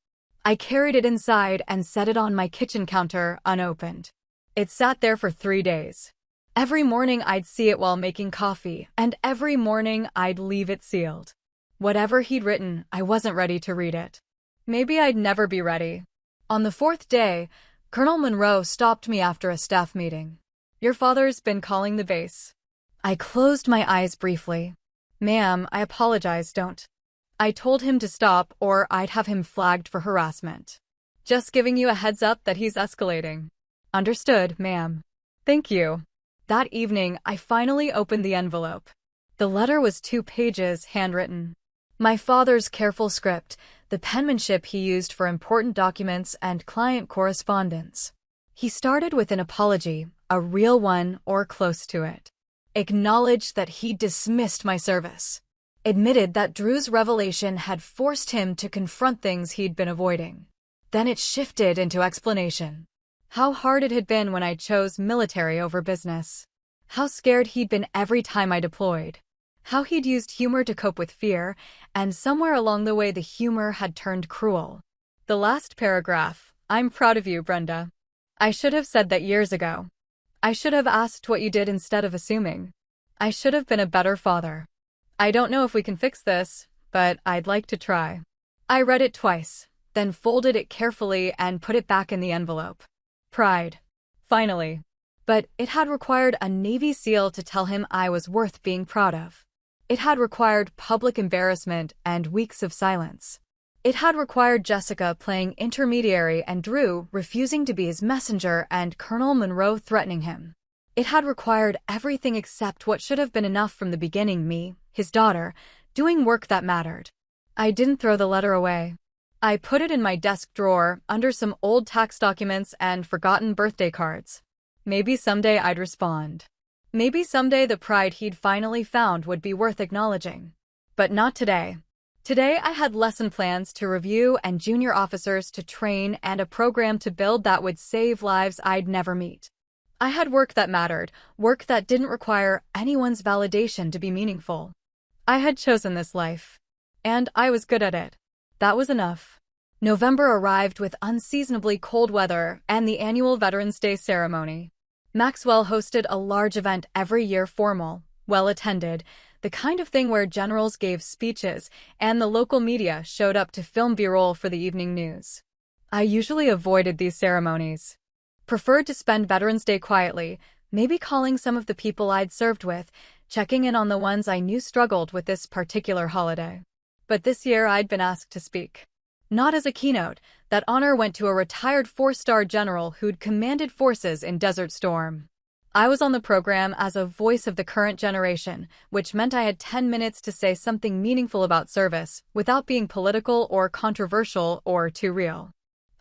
I carried it inside and set it on my kitchen counter, unopened. It sat there for 3 days. Every morning I'd see it while making coffee, and every morning I'd leave it sealed. Whatever he'd written, I wasn't ready to read it. Maybe I'd never be ready. On the 4th day, Colonel Monroe stopped me after a staff meeting. Your father's been calling the base. I closed my eyes briefly. Ma'am, I apologize, don't. I told him to stop or I'd have him flagged for harassment. Just giving you a heads up that he's escalating. Understood, ma'am. Thank you. That evening, I finally opened the envelope. The letter was 2 pages, handwritten. My father's careful script, the penmanship he used for important documents and client correspondence. He started with an apology, a real one or close to it. Acknowledged that he dismissed my service. Admitted that Drew's revelation had forced him to confront things he'd been avoiding. Then it shifted into explanation. How hard it had been when I chose military over business. How scared he'd been every time I deployed. How he'd used humor to cope with fear, and somewhere along the way the humor had turned cruel. The last paragraph, I'm proud of you, Brenda. I should have said that years ago. I should have asked what you did instead of assuming. I should have been a better father. I don't know if we can fix this, but I'd like to try. I read it twice, then folded it carefully and put it back in the envelope. Pride. Finally. But it had required a Navy SEAL to tell him I was worth being proud of. It had required public embarrassment and weeks of silence. It had required Jessica playing intermediary and Drew refusing to be his messenger and Colonel Monroe threatening him. It had required everything except what should have been enough from the beginning: me, his daughter, doing work that mattered. I didn't throw the letter away. I put it in my desk drawer under some old tax documents and forgotten birthday cards. Maybe someday I'd respond. Maybe someday the pride he'd finally found would be worth acknowledging. But not today. Today I had lesson plans to review and junior officers to train and a program to build that would save lives I'd never meet. I had work that mattered, work that didn't require anyone's validation to be meaningful. I had chosen this life. And I was good at it. That was enough. November arrived with unseasonably cold weather and the annual Veterans Day ceremony. Maxwell hosted a large event every year, formal, well-attended, the kind of thing where generals gave speeches and the local media showed up to film B-roll for the evening news. I usually avoided these ceremonies. Preferred to spend Veterans Day quietly, maybe calling some of the people I'd served with, checking in on the ones I knew struggled with this particular holiday. But this year I'd been asked to speak. Not as a keynote, that honor went to a retired four-star general who'd commanded forces in Desert Storm. I was on the program as a voice of the current generation, which meant I had 10 minutes to say something meaningful about service, without being political or controversial or too real.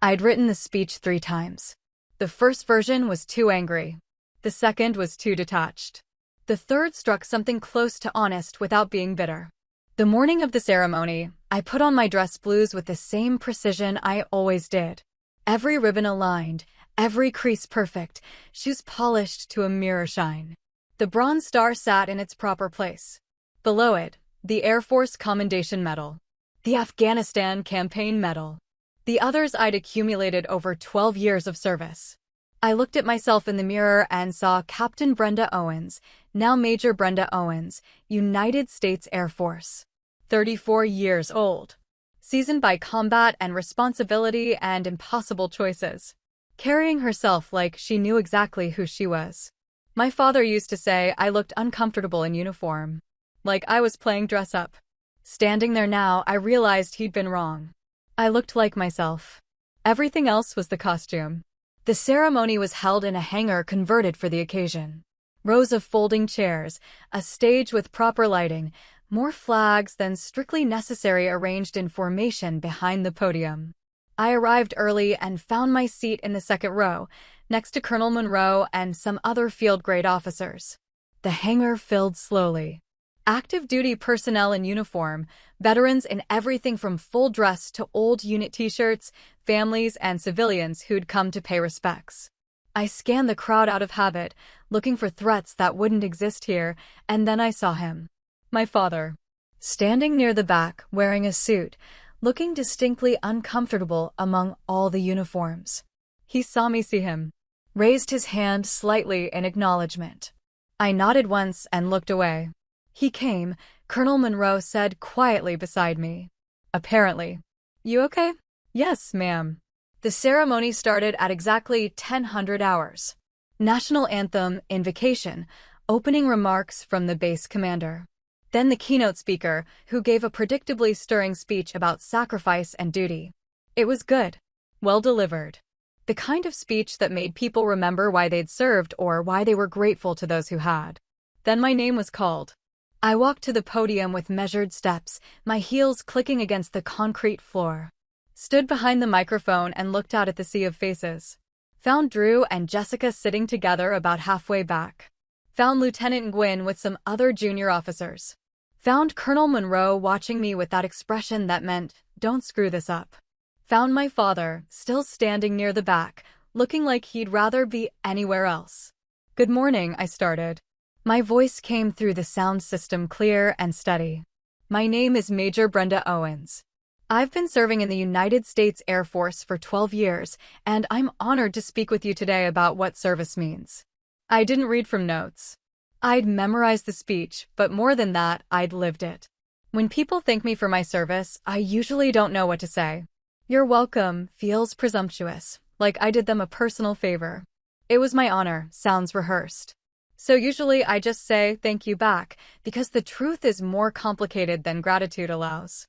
I'd written the speech 3 times. The first version was too angry. The second was too detached. The third struck something close to honest without being bitter. The morning of the ceremony, I put on my dress blues with the same precision I always did. Every ribbon aligned, every crease perfect, shoes polished to a mirror shine. The Bronze Star sat in its proper place. Below it, the Air Force Commendation Medal, the Afghanistan Campaign Medal, the others I'd accumulated over 12 years of service. I looked at myself in the mirror and saw Captain Brenda Owens, now Major Brenda Owens, United States Air Force. 34 years old. Seasoned by combat and responsibility and impossible choices. Carrying herself like she knew exactly who she was. My father used to say I looked uncomfortable in uniform. Like I was playing dress-up. Standing there now, I realized he'd been wrong. I looked like myself. Everything else was the costume. The ceremony was held in a hangar converted for the occasion. Rows of folding chairs, a stage with proper lighting, more flags than strictly necessary arranged in formation behind the podium. I arrived early and found my seat in the second row, next to Colonel Monroe and some other field-grade officers. The hangar filled slowly. Active duty personnel in uniform, veterans in everything from full dress to old unit t-shirts, families and civilians who'd come to pay respects. I scanned the crowd out of habit, looking for threats that wouldn't exist here, and then I saw him. My father. Standing near the back, wearing a suit, looking distinctly uncomfortable among all the uniforms. He saw me see him. Raised his hand slightly in acknowledgement. I nodded once and looked away. He came, Colonel Monroe said quietly beside me. Apparently. You okay? Yes, ma'am. The ceremony started at exactly 10:00 hours. National anthem, invocation, opening remarks from the base commander. Then the keynote speaker, who gave a predictably stirring speech about sacrifice and duty. It was good. Well delivered. The kind of speech that made people remember why they'd served or why they were grateful to those who had. Then my name was called. I walked to the podium with measured steps, my heels clicking against the concrete floor. Stood behind the microphone and looked out at the sea of faces. Found Drew and Jessica sitting together about halfway back. Found Lieutenant Nguyen with some other junior officers. Found Colonel Monroe watching me with that expression that meant, don't screw this up. Found my father, still standing near the back, looking like he'd rather be anywhere else. Good morning, I started. My voice came through the sound system clear and steady. My name is Major Brenda Owens. I've been serving in the United States Air Force for 12 years, and I'm honored to speak with you today about what service means. I didn't read from notes. I'd memorized the speech, but more than that, I'd lived it. When people thank me for my service, I usually don't know what to say. You're welcome feels presumptuous, like I did them a personal favor. It was my honor, sounds rehearsed. So usually I just say thank you back, because the truth is more complicated than gratitude allows.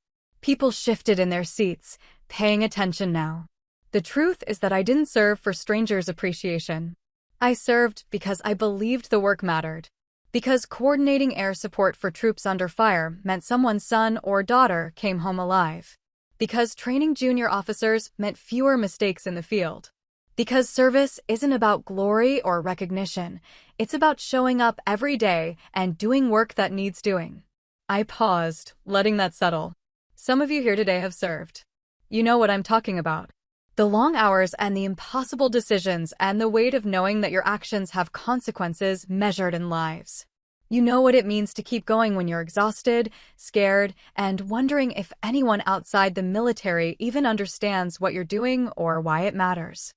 People shifted in their seats, paying attention now. The truth is that I didn't serve for strangers' appreciation. I served because I believed the work mattered. Because coordinating air support for troops under fire meant someone's son or daughter came home alive. Because training junior officers meant fewer mistakes in the field. Because service isn't about glory or recognition, it's about showing up every day and doing work that needs doing. I paused, letting that settle. Some of you here today have served. You know what I'm talking about. The long hours and the impossible decisions and the weight of knowing that your actions have consequences measured in lives. You know what it means to keep going when you're exhausted, scared, and wondering if anyone outside the military even understands what you're doing or why it matters.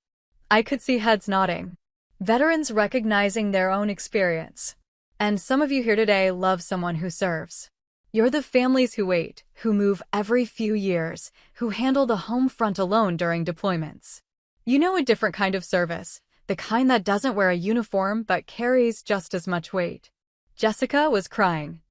I could see heads nodding. Veterans recognizing their own experience. And some of you here today love someone who serves. You're the families who wait, who move every few years, who handle the home front alone during deployments. You know a different kind of service, the kind that doesn't wear a uniform but carries just as much weight. Jessica was crying.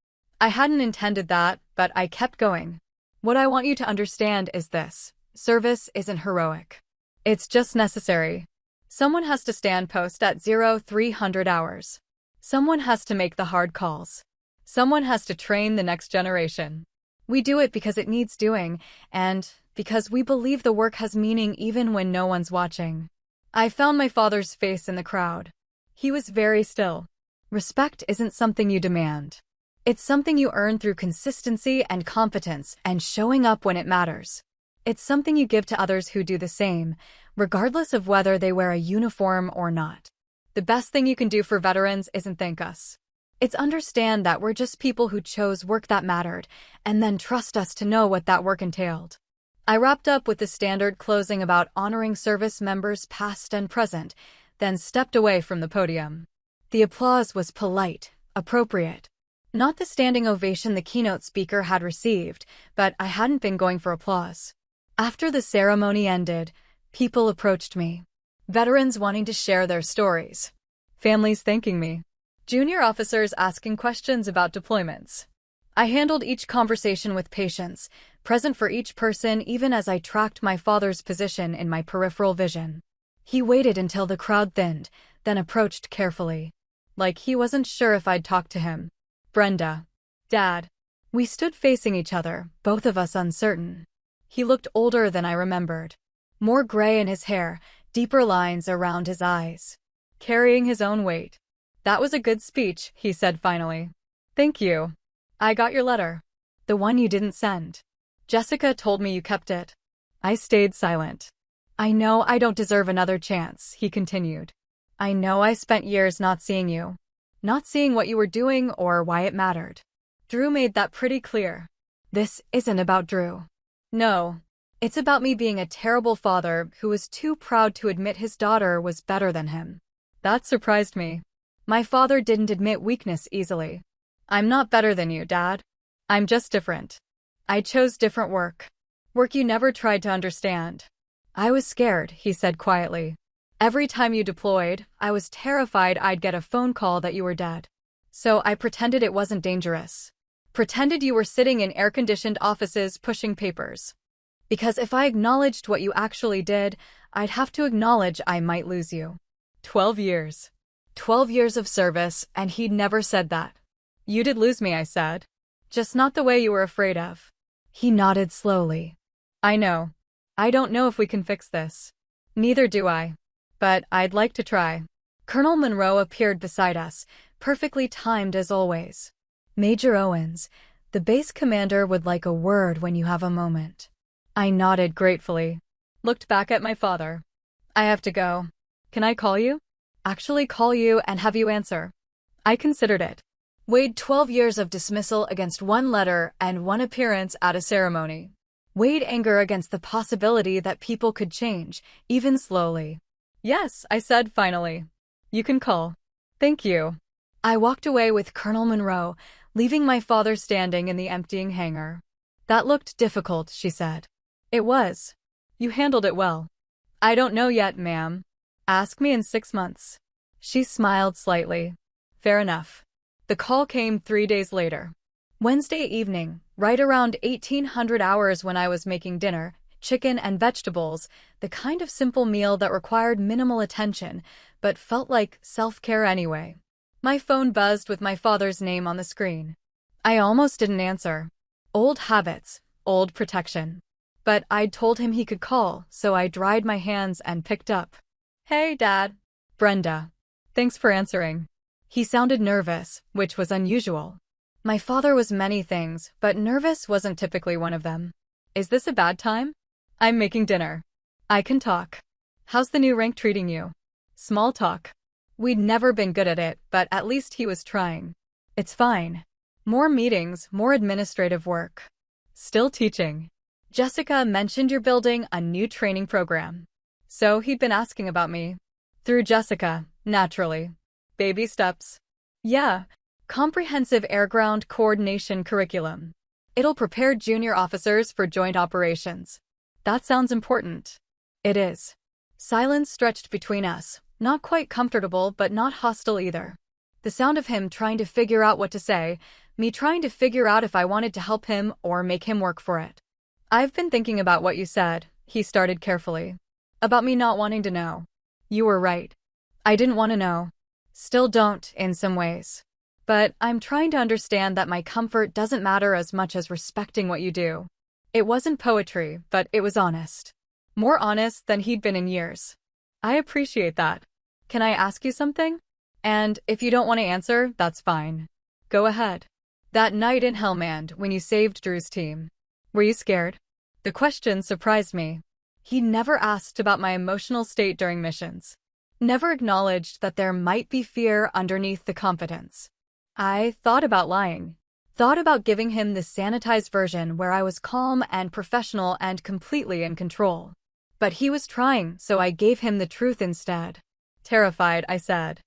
I hadn't intended that, but I kept going. What I want you to understand is this: service isn't heroic. It's just necessary. Someone has to stand post at 0300 hours. Someone has to make the hard calls. Someone has to train the next generation. We do it because it needs doing, and because we believe the work has meaning even when no one's watching. I found my father's face in the crowd. He was very still. Respect isn't something you demand. It's something you earn through consistency and competence and showing up when it matters. It's something you give to others who do the same, regardless of whether they wear a uniform or not. The best thing you can do for veterans isn't thank us. It's understand that we're just people who chose work that mattered, and then trust us to know what that work entailed. I wrapped up with the standard closing about honoring service members past and present, then stepped away from the podium. The applause was polite, appropriate. Not the standing ovation the keynote speaker had received, but I hadn't been going for applause. After the ceremony ended, people approached me. Veterans wanting to share their stories. Families thanking me. Junior officers asking questions about deployments. I handled each conversation with patience, present for each person even as I tracked my father's position in my peripheral vision. He waited until the crowd thinned, then approached carefully. Like he wasn't sure if I'd talk to him. Brenda. Dad. We stood facing each other, both of us uncertain. He looked older than I remembered. More gray in his hair, deeper lines around his eyes. Carrying his own weight. That was a good speech, he said finally. Thank you. I got your letter. The one you didn't send. Jessica told me you kept it. I stayed silent. I know I don't deserve another chance, he continued. I know I spent years not seeing you. Not seeing what you were doing or why it mattered. Drew made that pretty clear. This isn't about Drew. No. It's about me being a terrible father who was too proud to admit his daughter was better than him. That surprised me. My father didn't admit weakness easily. I'm not better than you, Dad. I'm just different. I chose different work. Work you never tried to understand. I was scared, he said quietly. Every time you deployed, I was terrified I'd get a phone call that you were dead. So I pretended it wasn't dangerous. Pretended you were sitting in air-conditioned offices pushing papers. Because if I acknowledged what you actually did, I'd have to acknowledge I might lose you. 12 years. 12 years of service, and he'd never said that. You did lose me, I said. Just not the way you were afraid of. He nodded slowly. I know. I don't know if we can fix this. Neither do I. But I'd like to try. Colonel Monroe appeared beside us, perfectly timed as always. Major Owens, the base commander would like a word when you have a moment. I nodded gratefully. Looked back at my father. I have to go. Can I call you? Actually call you and have you answer. I considered it. Weighed 12 years of dismissal against one letter and one appearance at a ceremony. Weighed anger against the possibility that people could change, even slowly. Yes, I said finally. You can call. Thank you. I walked away with Colonel Monroe, leaving my father standing in the emptying hangar. That looked difficult, she said. It was. You handled it well. I don't know yet, ma'am. Ask me in 6 months. She smiled slightly. Fair enough. The call came 3 days later. Wednesday evening, Right around 1800 hours when I was making dinner, chicken and vegetables, the kind of simple meal that required minimal attention, but felt like self-care anyway. My phone buzzed with my father's name on the screen. I almost didn't answer. Old habits, old protection. But I'd told him he could call, so I dried my hands and picked up. "Hey, Dad." "Brenda. Thanks for answering." He sounded nervous, which was unusual. My father was many things, but nervous wasn't typically one of them. "Is this a bad time?" "I'm making dinner. I can talk." "How's the new rank treating you?" Small talk. We'd never been good at it, but at least he was trying. "It's fine. More meetings, more administrative work. Still teaching." "Jessica mentioned you're building a new training program." So he'd been asking about me. Through Jessica, naturally. Baby steps. "Yeah. Comprehensive air-ground coordination curriculum. It'll prepare junior officers for joint operations." "That sounds important." "It is." Silence stretched between us, not quite comfortable but not hostile either. The sound of him trying to figure out what to say, me trying to figure out if I wanted to help him or make him work for it. "I've been thinking about what you said," he started carefully. "About me not wanting to know." "You were right. I didn't want to know. Still don't, in some ways. But I'm trying to understand that my comfort doesn't matter as much as respecting what you do." It wasn't poetry, but it was honest. More honest than he'd been in years. "I appreciate that. Can I ask you something? And if you don't want to answer, that's fine. Go ahead. That night in Helmand, when you saved Drew's team, were you scared?" The question surprised me. He never asked about my emotional state during missions. Never acknowledged that there might be fear underneath the confidence. I thought about lying. Thought about giving him the sanitized version where I was calm and professional and completely in control. But he was trying, so I gave him the truth instead. Terrified, I said.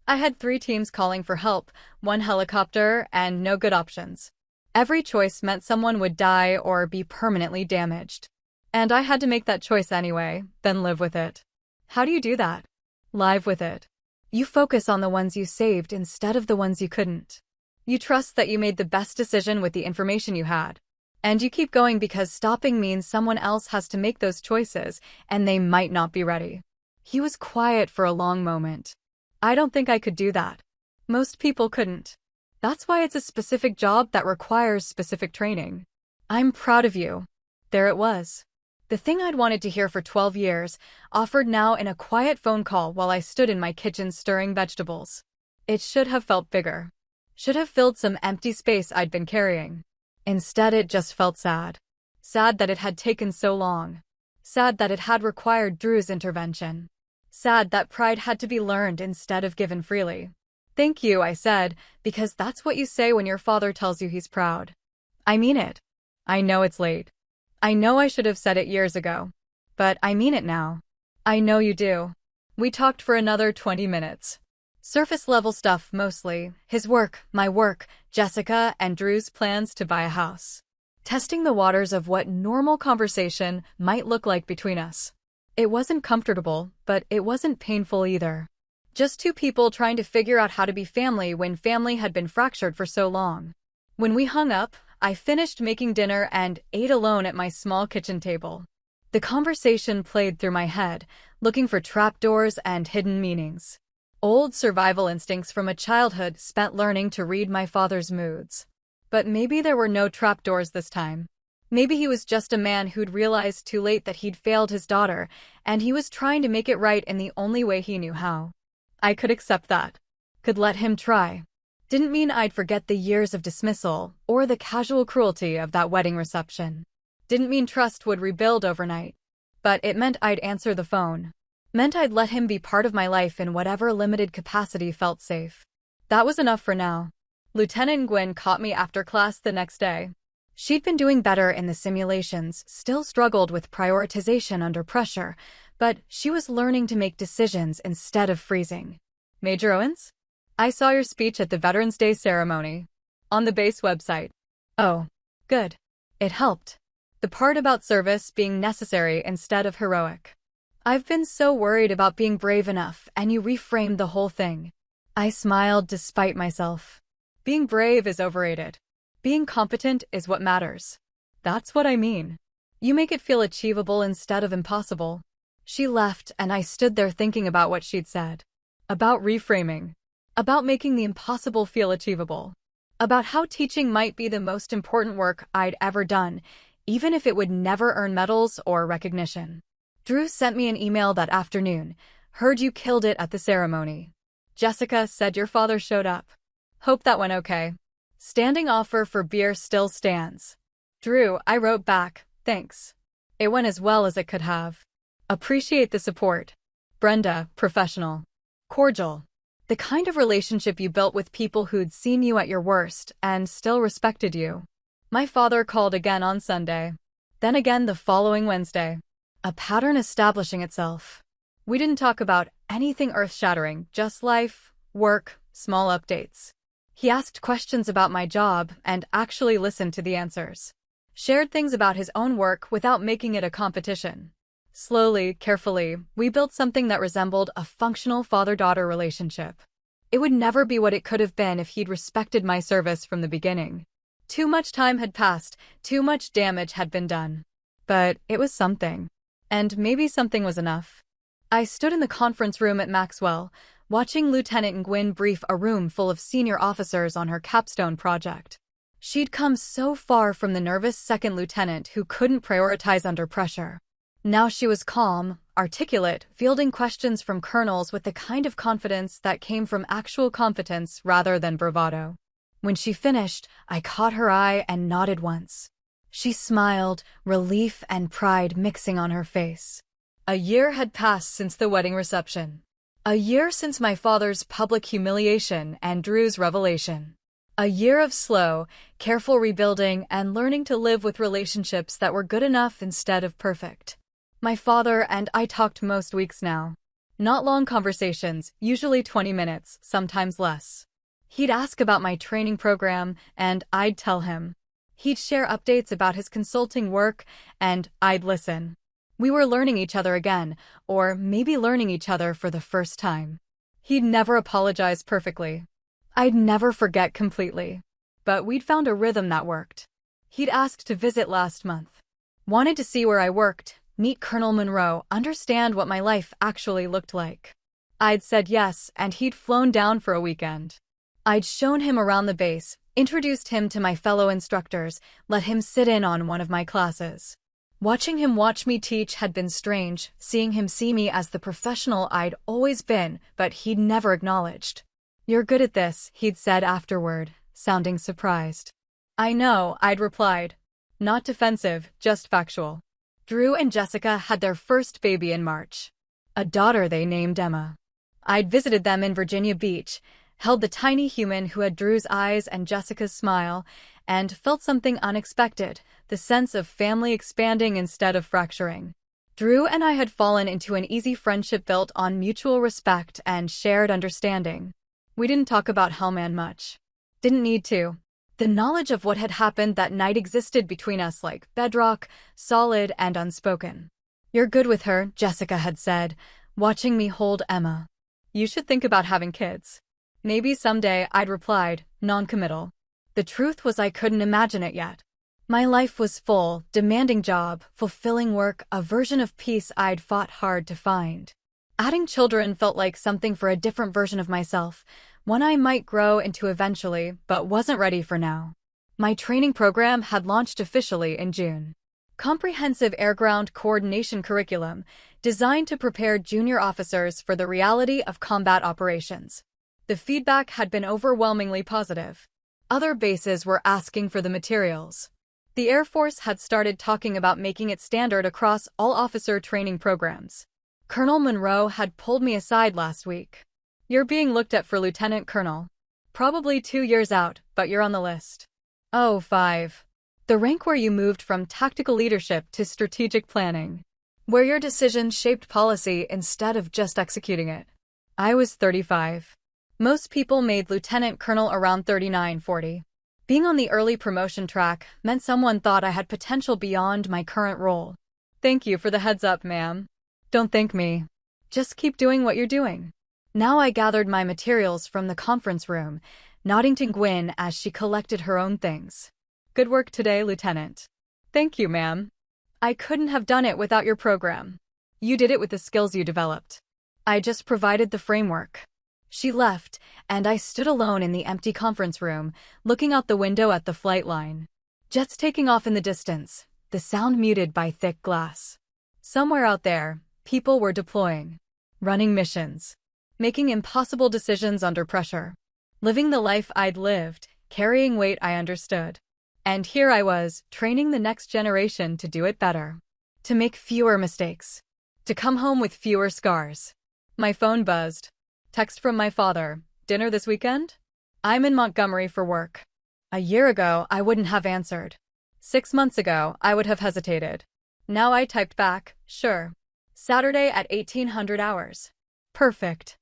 I had 3 teams calling for help, 1 helicopter, and no good options. Every choice meant someone would die or be permanently damaged. And I had to make that choice anyway, then live with it. How do you do that? Live with it. You focus on the ones you saved instead of the ones you couldn't. You trust that you made the best decision with the information you had. And you keep going because stopping means someone else has to make those choices, and they might not be ready. He was quiet for a long moment. I don't think I could do that. Most people couldn't. That's why it's a specific job that requires specific training. I'm proud of you. There it was. The thing I'd wanted to hear for 12 years, offered now in a quiet phone call while I stood in my kitchen stirring vegetables. It should have felt bigger. Should have filled some empty space I'd been carrying. Instead, it just felt sad. Sad that it had taken so long. Sad that it had required Drew's intervention. Sad that pride had to be learned instead of given freely. "Thank you," I said, because that's what you say when your father tells you he's proud. I mean it. I know it's late. I know I should have said it years ago. But I mean it now. I know you do. We talked for another 20 minutes. Surface-level stuff mostly. His work, my work, Jessica and Drew's plans to buy a house. Testing the waters of what normal conversation might look like between us. It wasn't comfortable, but it wasn't painful either. Just 2 people trying to figure out how to be family when family had been fractured for so long. When we hung up, I finished making dinner and ate alone at my small kitchen table. The conversation played through my head, looking for trapdoors and hidden meanings. Old survival instincts from a childhood spent learning to read my father's moods. But maybe there were no trapdoors this time. Maybe he was just a man who'd realized too late that he'd failed his daughter, and he was trying to make it right in the only way he knew how. I could accept that. Could let him try. Didn't mean I'd forget the years of dismissal or the casual cruelty of that wedding reception. Didn't mean trust would rebuild overnight. But it meant I'd answer the phone. Meant I'd let him be part of my life in whatever limited capacity felt safe. That was enough for now. Lieutenant Gwynn caught me after class the next day. She'd been doing better in the simulations, still struggled with prioritization under pressure, but she was learning to make decisions instead of freezing. "Major Owens? I saw your speech at the Veterans Day ceremony. On the base website." "Oh, good. It helped. The part about service being necessary instead of heroic. I've been so worried about being brave enough, and you reframed the whole thing." I smiled despite myself. Being brave is overrated. Being competent is what matters. That's what I mean. You make it feel achievable instead of impossible. She left, and I stood there thinking about what she'd said. About reframing. About making the impossible feel achievable. About how teaching might be the most important work I'd ever done, even if it would never earn medals or recognition. Drew sent me an email that afternoon. Heard you killed it at the ceremony. Jessica said your father showed up. Hope that went okay. Standing offer for beer still stands. Drew, I wrote back, thanks. It went as well as it could have. Appreciate the support. Brenda, professional. Cordial. The kind of relationship you built with people who'd seen you at your worst and still respected you. My father called again on Sunday. Then again the following Wednesday. A pattern establishing itself. We didn't talk about anything earth-shattering, just life, work, small updates. He asked questions about my job and actually listened to the answers. Shared things about his own work without making it a competition. Slowly, carefully, we built something that resembled a functional father-daughter relationship. It would never be what it could have been if he'd respected my service from the beginning. Too much time had passed, too much damage had been done. But it was something. And maybe something was enough. I stood in the conference room at Maxwell, watching Lieutenant Nguyen brief a room full of senior officers on her capstone project. She'd come so far from the nervous second lieutenant who couldn't prioritize under pressure. Now she was calm, articulate, fielding questions from colonels with the kind of confidence that came from actual competence rather than bravado. When she finished, I caught her eye and nodded once. She smiled, relief and pride mixing on her face. A year had passed since the wedding reception. A year since my father's public humiliation and Drew's revelation. A year of slow, careful rebuilding and learning to live with relationships that were good enough instead of perfect. My father and I talked most weeks now. Not long conversations, usually 20 minutes, sometimes less. He'd ask about my training program, and I'd tell him. He'd share updates about his consulting work, and I'd listen. We were learning each other again, or maybe learning each other for the first time. He'd never apologize perfectly. I'd never forget completely. But we'd found a rhythm that worked. He'd asked to visit last month. Wanted to see where I worked, meet Colonel Monroe, understand what my life actually looked like. I'd said yes, and he'd flown down for a weekend. I'd shown him around the base, introduced him to my fellow instructors, let him sit in on one of my classes. Watching him watch me teach had been strange, seeing him see me as the professional I'd always been, but he'd never acknowledged. You're good at this, he'd said afterward, sounding surprised. I know, I'd replied. Not defensive, just factual. Drew and Jessica had their first baby in March. A daughter they named Emma. I'd visited them in Virginia Beach, held the tiny human who had Drew's eyes and Jessica's smile, and felt something unexpected, the sense of family expanding instead of fracturing. Drew and I had fallen into an easy friendship built on mutual respect and shared understanding. We didn't talk about Hellman much. Didn't need to. The knowledge of what had happened that night existed between us like bedrock, solid and unspoken. You're good with her, Jessica had said, watching me hold Emma. You should think about having kids. Maybe someday, I'd replied, non-committal. The truth was I couldn't imagine it yet. My life was full, demanding job, fulfilling work, a version of peace I'd fought hard to find. Adding children felt like something for a different version of myself, one I might grow into eventually, but wasn't ready for now. My training program had launched officially in June. Comprehensive air-ground coordination curriculum, designed to prepare junior officers for the reality of combat operations. The feedback had been overwhelmingly positive. Other bases were asking for the materials. The Air Force had started talking about making it standard across all officer training programs. Colonel Monroe had pulled me aside last week. You're being looked at for Lieutenant Colonel. Probably 2 years out, but you're on the list. Oh, 5. The rank where you moved from tactical leadership to strategic planning. Where your decisions shaped policy instead of just executing it. I was 35. Most people made Lieutenant Colonel around 39-40. Being on the early promotion track meant someone thought I had potential beyond my current role. Thank you for the heads up, ma'am. Don't thank me. Just keep doing what you're doing. Now I gathered my materials from the conference room, nodding to Gwyn as she collected her own things. "Good work today, Lieutenant." "Thank you, ma'am. I couldn't have done it without your program. You did it with the skills you developed. I just provided the framework." She left, and I stood alone in the empty conference room, looking out the window at the flight line. Jets taking off in the distance, the sound muted by thick glass. Somewhere out there, people were deploying, running missions, making impossible decisions under pressure, living the life I'd lived, carrying weight I understood. And here I was, training the next generation to do it better, to make fewer mistakes, to come home with fewer scars. My phone buzzed. Text from my father. "Dinner this weekend?" "I'm in Montgomery for work." A year ago, I wouldn't have answered. 6 months ago, I would have hesitated. Now I typed back, "Sure. Saturday at 1800 hours. Perfect.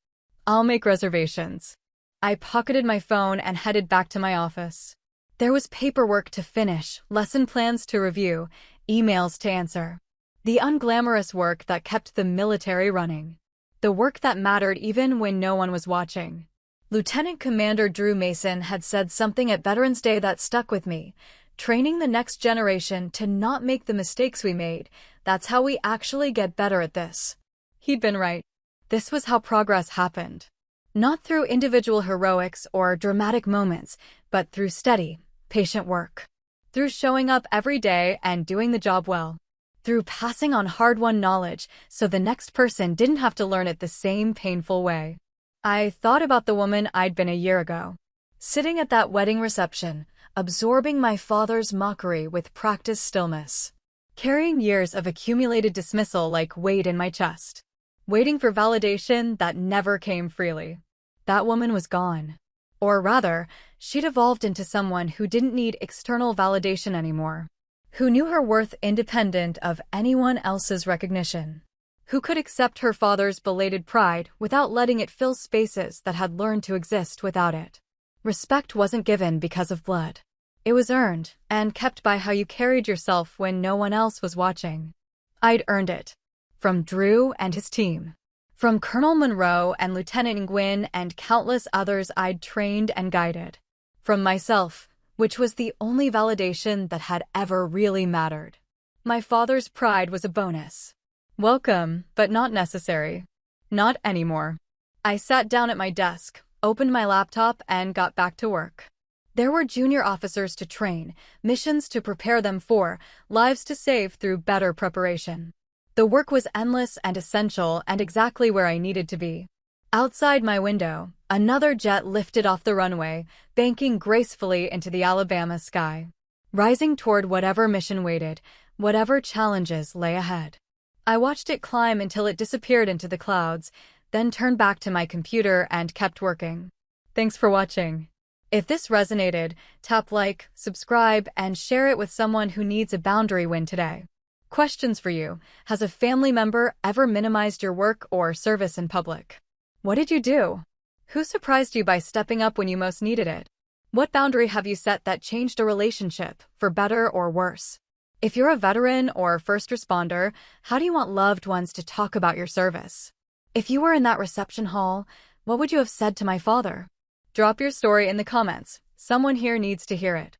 I'll make reservations." I pocketed my phone and headed back to my office. There was paperwork to finish, lesson plans to review, emails to answer. The unglamorous work that kept the military running. The work that mattered even when no one was watching. Lieutenant Commander Drew Mason had said something at Veterans Day that stuck with me. Training the next generation to not make the mistakes we made. That's how we actually get better at this. He'd been right. This was how progress happened. Not through individual heroics or dramatic moments, but through steady, patient work. Through showing up every day and doing the job well. Through passing on hard-won knowledge so the next person didn't have to learn it the same painful way. I thought about the woman I'd been a year ago. Sitting at that wedding reception, absorbing my father's mockery with practiced stillness. Carrying years of accumulated dismissal like weight in my chest. Waiting for validation that never came freely. That woman was gone. Or rather, she'd evolved into someone who didn't need external validation anymore. Who knew her worth independent of anyone else's recognition. Who could accept her father's belated pride without letting it fill spaces that had learned to exist without it. Respect wasn't given because of blood. It was earned and kept by how you carried yourself when no one else was watching. I'd earned it. From Drew and his team. From Colonel Monroe and Lieutenant Gwyn and countless others I'd trained and guided. From myself, which was the only validation that had ever really mattered. My father's pride was a bonus. Welcome, but not necessary. Not anymore. I sat down at my desk, opened my laptop, and got back to work. There were junior officers to train, missions to prepare them for, lives to save through better preparation. The work was endless and essential and exactly where I needed to be. Outside my window, another jet lifted off the runway, banking gracefully into the Alabama sky. Rising toward whatever mission waited, whatever challenges lay ahead. I watched it climb until it disappeared into the clouds, then turned back to my computer and kept working. Thanks for watching. If this resonated, tap like, subscribe, and share it with someone who needs a boundary win today. Questions for you. Has a family member ever minimized your work or service in public? What did you do? Who surprised you by stepping up when you most needed it? What boundary have you set that changed a relationship, for better or worse? If you're a veteran or first responder, how do you want loved ones to talk about your service? If you were in that reception hall, what would you have said to my father? Drop your story in the comments. Someone here needs to hear it.